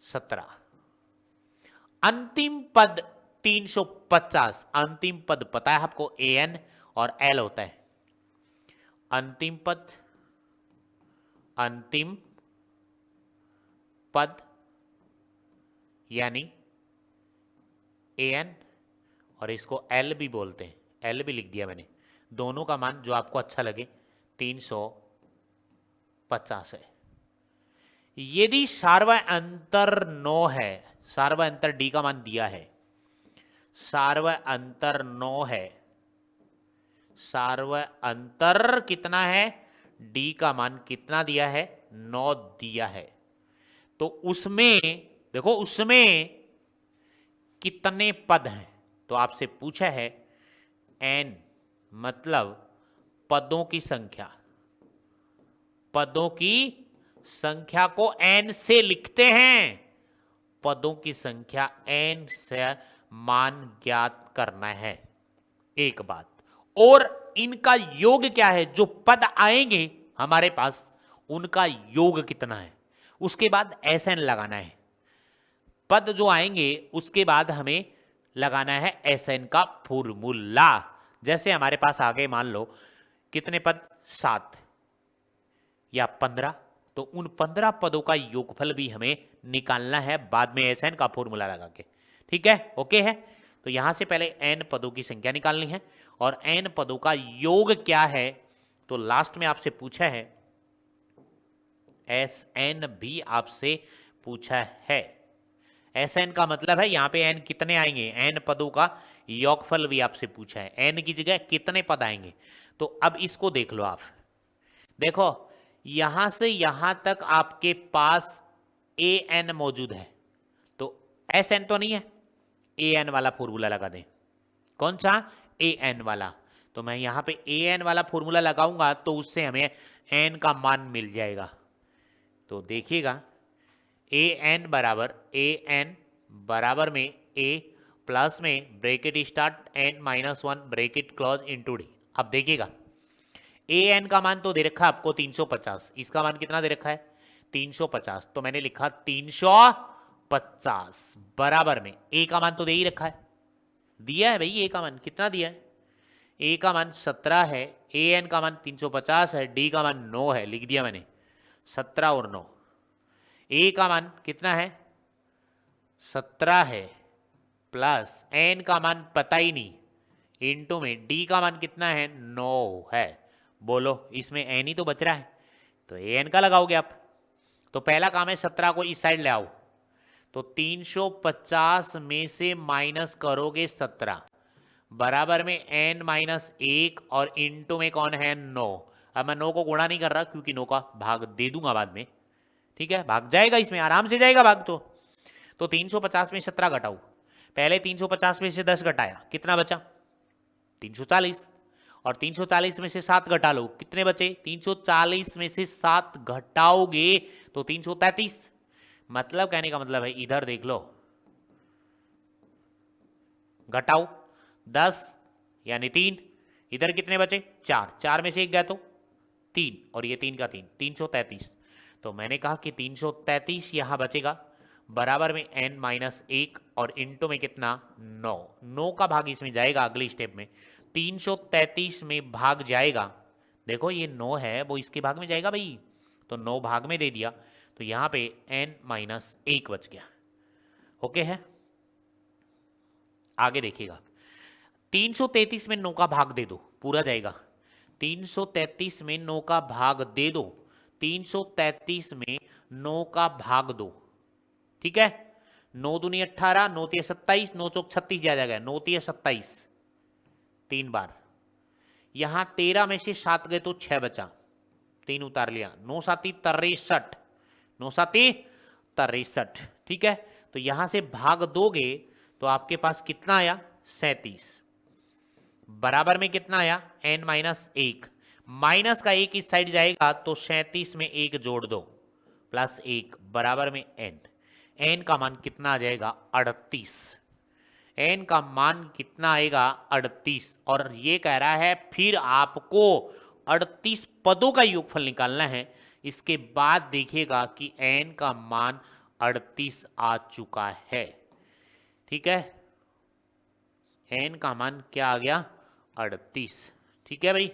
17। अंतिम पद 350, अंतिम पद पता है आपको एन और एल होता है। अंतिम पद, अंतिम पद यानी एन, और इसको एल भी बोलते हैं, एल भी लिख दिया मैंने। दोनों का मान जो आपको अच्छा लगे 350 है। यदि सार्वय अंतर 9 है, सार्वय अंतर डी का मान दिया है, सार्वय अंतर 9 है, सार्वय अंतर कितना है, डी का मान कितना दिया है 9 दिया है, तो उसमें देखो उसमें कितने पद हैं, तो आपसे पूछा है एन मतलब पदों की संख्या, पदों की संख्या को एन से लिखते हैं, पदों की संख्या एन से मान ज्ञात करना है एक बात। और इनका योग क्या है, जो पद आएंगे हमारे पास उनका योग कितना है, उसके बाद एस एन लगाना है। पद जो आएंगे उसके बाद हमें लगाना है एस एन का फॉर्मूला। जैसे हमारे पास आगे मान लो कितने पद 7 या 15, तो उन 15 पदों का योगफल भी हमें निकालना है बाद में एस एन का फॉर्मूला लगा के। ठीक है, ओके है। तो यहां से पहले एन पदों की संख्या निकालनी है और एन पदों का योग क्या है, तो लास्ट में आपसे पूछा है एस एन भी आपसे पूछा है। एस एन का मतलब है यहां पे एन कितने आएंगे, एन पदों का योगफल भी आपसे पूछा है, एन की जगह कितने पद आएंगे। तो अब इसको देख लो आप, देखो यहां से यहां तक आपके पास ए एन मौजूद है, तो एस एन तो नहीं है, ए एन वाला फॉर्मूला लगा दें। कौन सा, ए एन वाला। तो मैं यहां पे ए एन वाला फॉर्मूला लगाऊंगा तो उससे हमें एन का मान मिल जाएगा। तो देखिएगा ए एन बराबर में ए प्लस में bracket start an minus 1 bracket close into D. अब देखिएगा ए एन का मान तो दे रखा है आपको 350, इसका मान कितना दे रखा है 350, तो मैंने लिखा 350 बराबर में ए का मान तो दे ही रखा है, दिया है भाई, ए का मान कितना दिया है, ए का मान 17 है, ए एन का मान 350 है, डी का मान 9 है, लिख दिया मैंने 17 और 9। ए का मान कितना है 17 है प्लस एन का मान पता ही नहीं, इनटू में डी का मान कितना है 9 है। बोलो इसमें एन ही तो बच रहा है, तो ए एन का लगाओगे आप। तो पहला काम है 17 को इस साइड ले आओ, तो 350 में से माइनस करोगे 17 बराबर में एन माइनस 1 और इनटू में कौन है 9। अब मैं 9 को गुणा नहीं कर रहा क्योंकि 9 का भाग दे दूंगा बाद में, ठीक है, भाग जाएगा, इसमें आराम से जाएगा भाग। तो 350 में 17 घटाओ, पहले 350 में से 10 घटाया, कितना बचा 340, और 340 में से 7 घटा लो, कितने बचे 340 में से 7 घटाओगे तो 333। मतलब कहने का मतलब है इधर देख लो, घटाओ 10 यानी 3, इधर कितने बचे 4, 4 में से 1 गया तो 3, और ये 3 का 3, 333। तो मैंने कहा कि 333 यहां बचेगा बराबर में n माइनस 1 और इनटू में कितना 9, 9 का भाग इसमें जाएगा अगली स्टेप में, 333 में भाग जाएगा, देखो ये 9 है वो इसके भाग में जाएगा भाई, तो 9 भाग में दे दिया, तो यहां पे n माइनस 1 बच गया। ओके है, आगे देखिएगा 333 में 9 का भाग दे दो, पूरा जाएगा, 333 में 9 का भाग दे दो, 333 में 9 का भाग दो, ठीक है। 9 दूनी 18, 9 तिया 27, 9 चौक 36 जाएगा, 9 तिया 27 3 बार। यहां 13 में से 7 गए तो 6 बचा, 3 उतार लिया, 9 साती 63, 9 साती 63, ठीक है। तो यहां से भाग दोगे तो आपके पास कितना आया 37, बराबर में कितना आया n-1, माइनस का 1 इस साइड जाएगा तो 37 में 1 जोड़ दो प्लस 1 बराबर में n का मान कितना आ जाएगा 38, n का मान कितना आएगा 38। और ये कह रहा है फिर आपको 38 पदों का योगफल निकालना है। इसके बाद देखिएगा कि n का मान 38 आ चुका है, ठीक है। n का मान क्या आ गया 38, ठीक है भाई,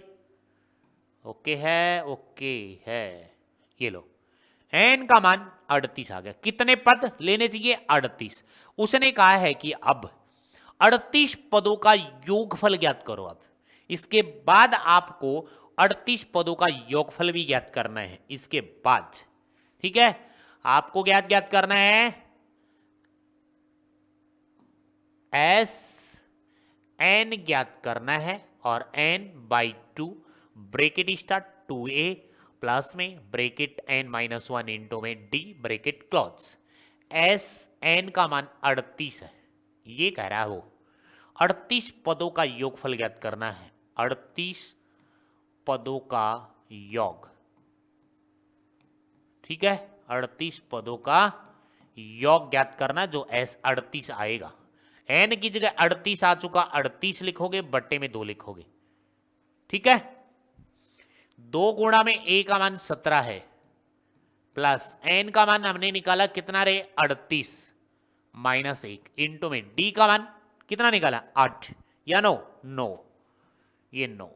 ओके है, ओके है। ये लो n का मान 38 आ गया। कितने पद लेने चाहिए 38। उसने कहा है कि अब 38 पदों का योगफल ज्ञात करो। अब इसके बाद आपको 38 पदों का योगफल भी ज्ञात करना है इसके बाद, ठीक है। आपको ज्ञात करना है एस एन ज्ञात करना है और n/2 bracket start 2a plus में ब्रेकेट n-1 इंटू में d bracket close. S N का मान 38 है, ये कह रहा है वो 38 पदों का योगफल ज्ञात करना है, 38 पदों का योग, ठीक है। 38 पदों का योग ज्ञात करना जो एस 38 आएगा। n की जगह 38 आ चुका, 38 लिखोगे बट्टे में 2 लिखोगे, ठीक है। 2 गुणा में a का मान 17 है प्लस n का मान हमने निकाला कितना रे 38 माइनस 1 इंटू में d का मान कितना निकाला 8 या 9, ये 9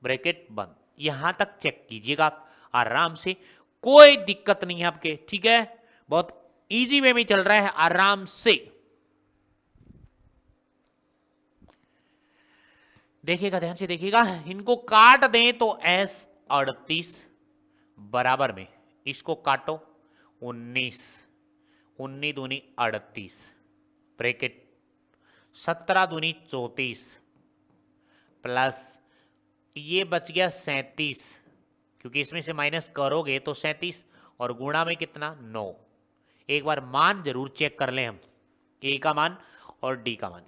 ब्रैकेट बंद। यहां तक चेक कीजिएगा आप आराम से, कोई दिक्कत नहीं है आपके, ठीक है। बहुत इजी वे में चल रहा है, आराम से देखिएगा, ध्यान से देखिएगा। इनको काट दें तो एस 38 बराबर में इसको काटो 19, 19 दूनी 38 ब्रैकेट 17 दूनी 34 प्लस ये बच गया 37, क्योंकि इसमें से माइनस करोगे तो 37 और गुणा में कितना 9। एक बार मान जरूर चेक कर लें हम, a का मान और d का मान।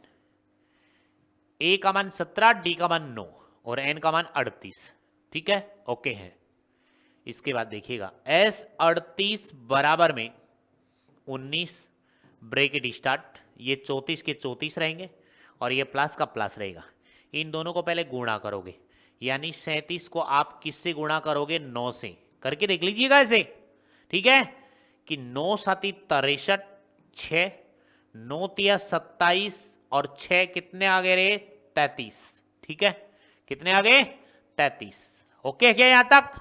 a का मान 17, d का मान 9 और n का मान 38, ठीक है, ओके है। इसके बाद देखिएगा s 38 बराबर में 19 ब्रैकेट स्टार्ट, ये 34 के 34 रहेंगे और ये प्लस का प्लस रहेगा। इन दोनों को पहले गुणा करोगे, यानी 37 को आप किससे गुणा करोगे 9 से, करके देख लीजिएगा ऐसे, ठीक है। कि 9 साती 63, 6 9 तिया 27 और 6 कितने आ गए रे 33, ठीक है। कितने आ गए 33, ओके क्या यहां तक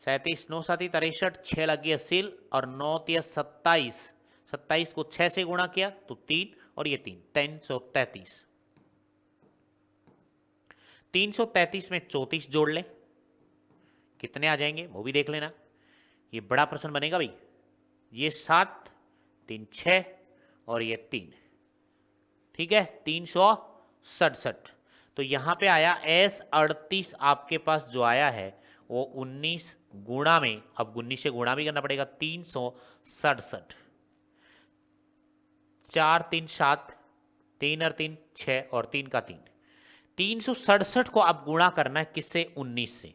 37 9 साती 63, 6 लगी सील और 9 तिया 27, 27 को 6 से गुणा किया तो 3 और ये 3 333। 333 में 34 जोड़ ले, कितने आ जाएंगे वो भी देख लेना, ये बड़ा प्रश्न बनेगा भाई। ये 7 3 6 और ये 3, ठीक है, 367। तो यहां पे आया S 38 आपके पास जो आया है वो 19 गुणा में, अब 19 से गुणा भी करना पड़ेगा, 367, 4 3 7, 3 और 3 6 और 3 का 3, 367 को अब गुणा करना है किससे 19 से,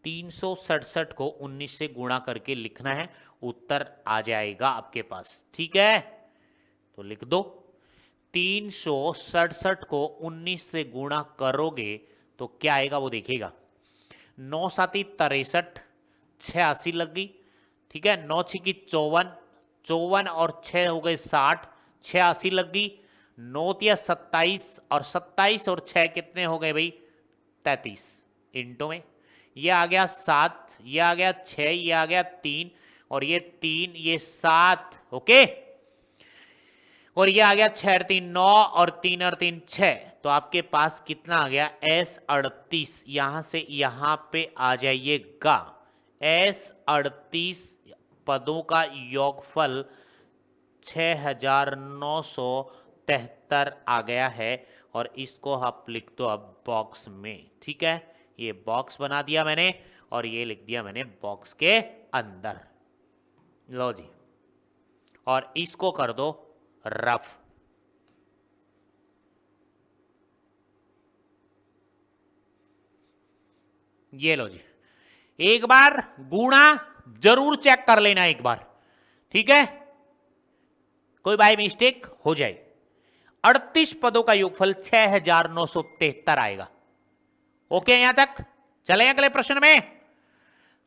367 को 19 से गुणा करके लिखना है, उत्तर आ जाएगा आपके पास, ठीक है। तो लिख दो 367 को 19 से गुणा करोगे तो क्या आएगा वो देखिएगा। 9 साती 63, 6 80 लग गई, ठीक है। 9 छिकी 54, 54 और 6 हो गए 60, 6 80 लग गई। 9 तिया 27 और 27 और 6 कितने हो गए भाई 33, इंटू में ये आ गया 7, ये आ गया 6, ये आ गया 3 और ये 3, ये 7, ओके। और ये आ गया 6 और 3 9 और 3 और 3 6, तो आपके पास कितना आ गया S38, यहां से यहां पे आ जाइएगा। S38 पदों का योगफल 6973 आ गया है, और इसको आप लिख दो अब बॉक्स में। ठीक है, ये बॉक्स बना दिया मैंने और ये लिख दिया मैंने बॉक्स के अंदर। लो जी, और इसको कर दो रफ। ये लो जी, एक बार गुणा जरूर चेक कर लेना एक बार, ठीक है, कोई बाय मिस्टेक हो जाए। 38 पदों का योगफल 6973 आएगा। ओके, यहां तक चले अगले प्रश्न में।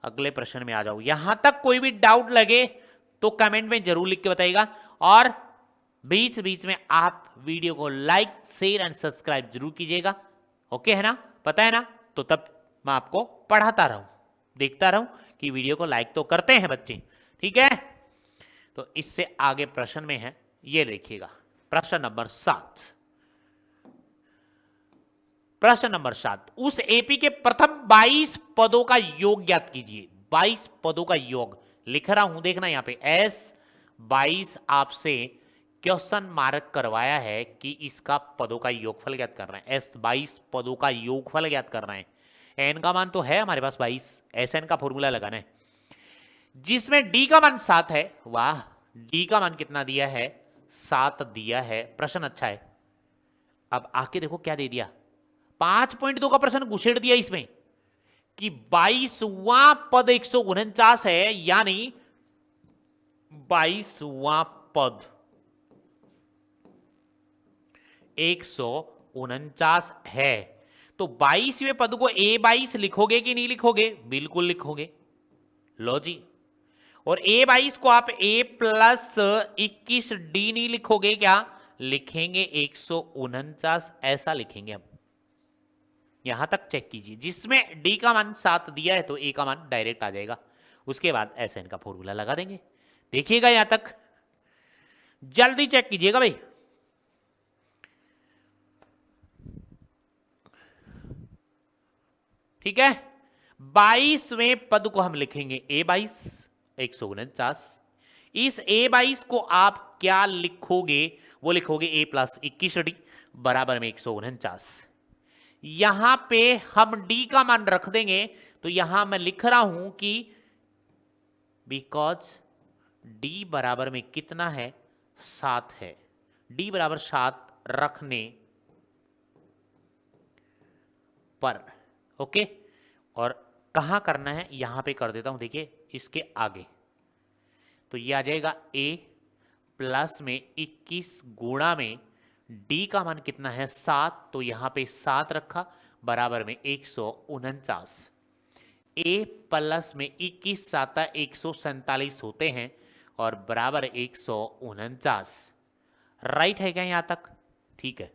अगले प्रश्न में आ जाओ। यहां तक कोई भी डाउट लगे तो कमेंट में जरूर लिख के बताइएगा, और बीच बीच में आप वीडियो को लाइक शेयर एंड सब्सक्राइब जरूर कीजिएगा। ओके है ना, पता है ना, तो तब मैं आपको पढ़ाता रहूं, देखता रहूं कि वीडियो को लाइक तो करते हैं बच्चे। ठीक है, तो इससे आगे प्रश्न में है, ये देखिएगा प्रश्न नंबर 7। प्रश्न नंबर 7, उस एपी के प्रथम 22 पदों का योग ज्ञात कीजिए। 22 पदों का योग लिख रहा हूं, देखना यहां पे S22 आपसे क्वेश्चन मार्क करवाया है कि इसका पदों का योगफल ज्ञात कर रहे हैं। S22 पदों का योगफल ज्ञात कर रहे हैं। एन का मान तो है हमारे पास 22, SN का फॉर्मूला लगाना है, जिसमें D का मान 7 है। वाह, D का मान कितना दिया है, 7 दिया है। प्रश्न अच्छा है। अब आके देखो क्या दे दिया, 5.2 का प्रश्न घुसेड़ दिया इसमें कि 22वां पद 149 है, यानी 22वां पद 149 है। तो 22वें पद को A22 लिखोगे कि नहीं लिखोगे? बिल्कुल लिखोगे। लो जी, और A22 को आप A+21D नहीं लिखोगे क्या? लिखेंगे 149, ऐसा लिखेंगे हम। यहां तक चेक कीजिए, जिसमें D का मान 7 दिया है तो A का मान डायरेक्ट आ जाएगा। उसके बाद SN का फॉर्मूला लगा देंगे। देखिएगा यहां तक, जल्दी चेक कीजिएगा भाई। ठीक है, 22वें पद को हम लिखेंगे A22, 149। इस A22 को आप क्या लिखोगे? वो लिखोगे A+21D बराबर में 149। यहां पे हम D का मान रख देंगे, तो यहां मैं लिख रहा हूं कि बिकॉज D बराबर में कितना है, 7 है। D बराबर 7 रखने पर, ओके, और कहां करना है, यहां पे कर देता हूं, देखिए इसके आगे। तो ये आ जाएगा A प्लस में 21 गुणा में D का मान कितना है, 7, तो यहां पे 7 रखा बराबर में 149। A प्लस में 21 7 147 होते हैं और बराबर 149। राइट है क्या यहां तक? ठीक है।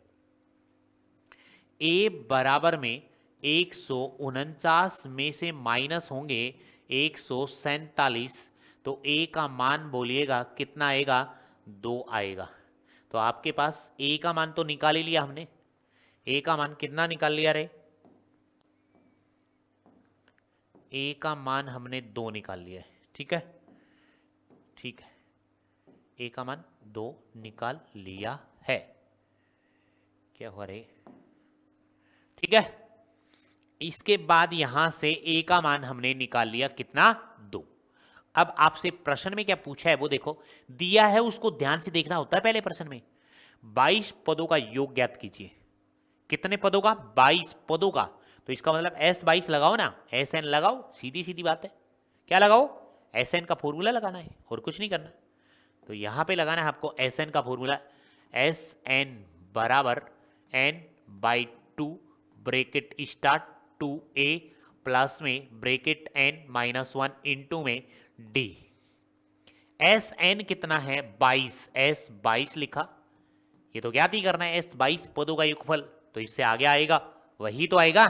A बराबर में 149 में से माइनस होंगे 147, तो A का मान बोलिएगा कितना आएगा, 2 आएगा। तो आपके पास A का मान तो निकाल ही लिया हमने। A का मान कितना निकाल लिया रे? A का मान हमने 2 निकाल लिया है। ठीक है, ठीक है, A का मान 2 निकाल लिया है। क्या हुआ रे? ठीक है, इसके बाद यहां से A का मान हमने निकाल लिया कितना, 2। अब आपसे प्रश्न में क्या पूछा है वो देखो, दिया है उसको ध्यान से देखना होता है। पहले प्रश्न में 22 पदों का योग ज्ञात कीजिए। कितने पदों का? 22 पदों का। तो इसका मतलब S22 लगाओ ना, SN लगाओ, सीधी सीधी बात है। क्या लगाओ? SN का फॉर्मूला लगाना है और कुछ नहीं करना। तो यहां पे लगाना है आपको SN का फॉर्मूला, SN बराबर n/2 bracket start 2A plus में ब्रैकेट n-1 इंटू में D। SN कितना है? 22, S22 लिखा। ये तो ज्ञात ही करना है, S22 पदों का योगफल, तो इससे आगे आएगा, वही तो आएगा।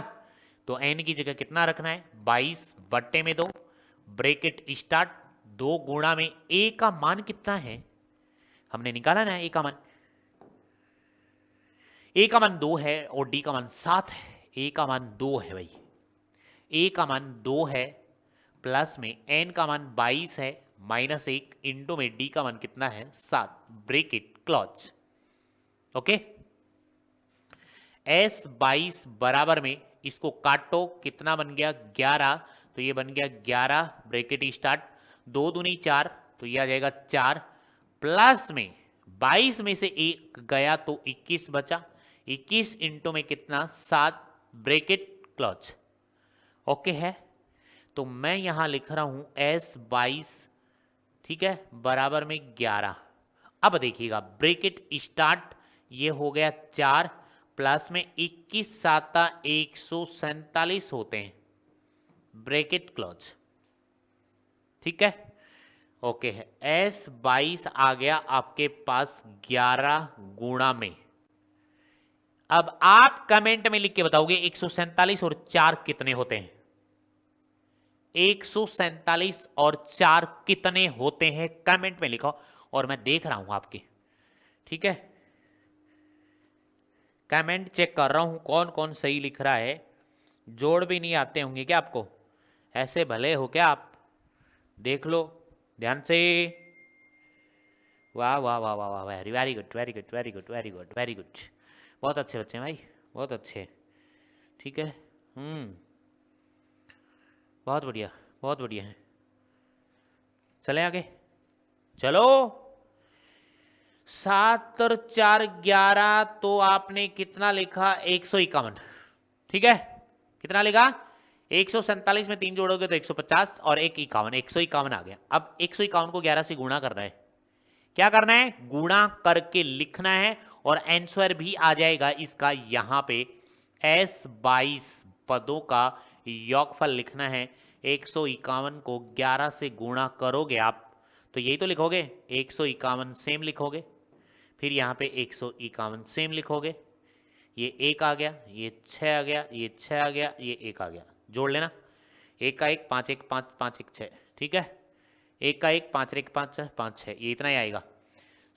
तो n की जगह कितना रखना है, 22/2 ब्रैकेट स्टार्ट 2 गुणा में A का मान कितना है, हमने निकाला ना A का मान। ए का मान 2 है और डी का मान 7 है। ए का मान 2 है भाई, ए का मान 2 है, प्लस में एन का मान 22 है, माइनस 1 इंटू में डी का मान कितना है 7, ब्रेकेट क्लोज। ओके, एस 22 बराबर में इसको काटो, कितना बन गया 11, तो ये बन गया 11 ब्रेकेट स्टार्ट, 2 दूनी 4, तो ये आ जाएगा 4, प्लस में 22 में से 1 गया तो 21 बचा, 21 इंटू में कितना 7 ब्रेकेट क्लोज। ओके है, तो मैं यहां लिख रहा हूं एस 22, ठीक है, बराबर में 11। अब देखिएगा ब्रेकेट स्टार्ट, ये हो गया 4, प्लस में 21 7 147 होते हैं, ब्रेकेट क्लोज। ठीक है, ओके है, एस 22 आ गया आपके पास 11 गुणा में। अब आप कमेंट में लिख के बताओगे 147 और 4 कितने होते हैं, 147 और 4 कितने होते हैं, कमेंट में लिखो और मैं देख रहा हूं आपके। ठीक है, कमेंट चेक कर रहा हूं कौन कौन सही लिख रहा है। जोड़ भी नहीं आते होंगे क्या आपको, ऐसे भले हो क्या आप, देख लो ध्यान से। वाह वाह वाह वाह वाह, very very good very good very good very good very good, बहुत अच्छे बच्चे हैं भाई, बहुत अच्छे। ठीक है, बहुत बढ़िया बहुत बढ़िया है। चले आगे, चलो 7 और 4 11, तो आपने कितना लिखा 151। ठीक है, कितना लिखा 147 में 3 जोड़ोगे तो 150 और 151, 151 आ गया। अब 151 को 11 से गुणा करना है, क्या करना है गुणा करके लिखना है, और आंसर भी आ जाएगा इसका यहां पे। एस 22 पदों का योगफल लिखना है, 151 को 11 से गुणा करोगे आप तो यही तो लिखोगे, 151 सेम लिखोगे, फिर यहाँ पे 151 सेम लिखोगे, ये 1 आ गया, ये 6 आ गया, ये 6 आ गया, ये 1 आ गया, जोड़ लेना, 1 का 1 5 1 5 5 1 6। ठीक है, 1 का 1 5 1 5 5 6, ये इतना ही आएगा,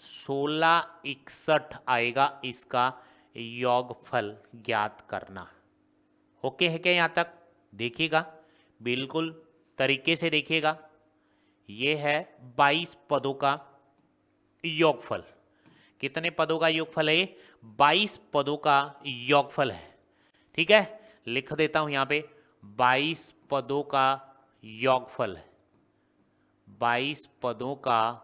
16 61 आएगा इसका योगफल ज्ञात करना। ओके है क्या, यहाँ तक देखिएगा, बिल्कुल तरीके से देखिएगा। ये है 22 पदों का योगफल। कितने पदों का योगफल है, 22 पदों का योगफल है। ठीक है, लिख देता हूं यहां पे 22 पदों का योगफल है, 22 पदों का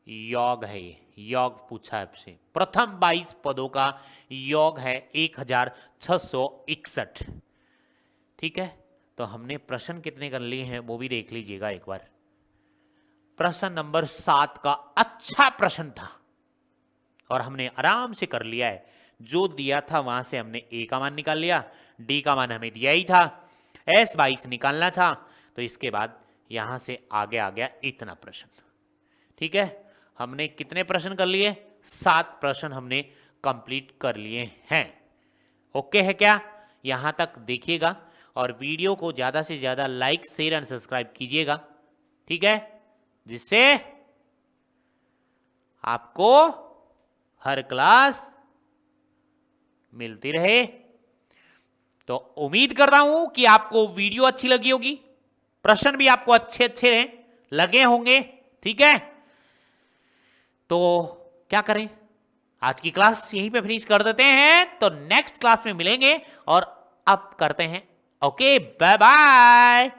योग है, ये योग पूछा है आपसे। प्रथम 22 पदों का योग है 1661। ठीक है, तो हमने प्रश्न कितने कर लिए हैं वो भी देख लीजिएगा एक बार। प्रश्न नंबर 7 का अच्छा प्रश्न था और हमने आराम से कर लिया है, जो दिया था वहां से हमने ए का मान निकाल लिया, डी का मान हमें दिया ही था, एस 22 निकालना था, तो इसके बाद यहां से आगे आ गया इतना प्रश्न। ठीक है, हमने कितने प्रश्न कर लिए, 7 प्रश्न हमने कंप्लीट कर लिए हैं। ओके है क्या, यहां तक देखिएगा और वीडियो को ज्यादा से ज्यादा लाइक शेयर एंड सब्सक्राइब कीजिएगा। ठीक है, जिससे आपको हर क्लास मिलती रहे। तो उम्मीद कर रहा हूं कि आपको वीडियो अच्छी लगी होगी, प्रश्न भी आपको अच्छे अच्छे लगे होंगे। ठीक है, तो क्या करें, आज की क्लास यहीं पे फिनिश कर देते हैं, तो नेक्स्ट क्लास में मिलेंगे और अब करते हैं। Okay, bye bye.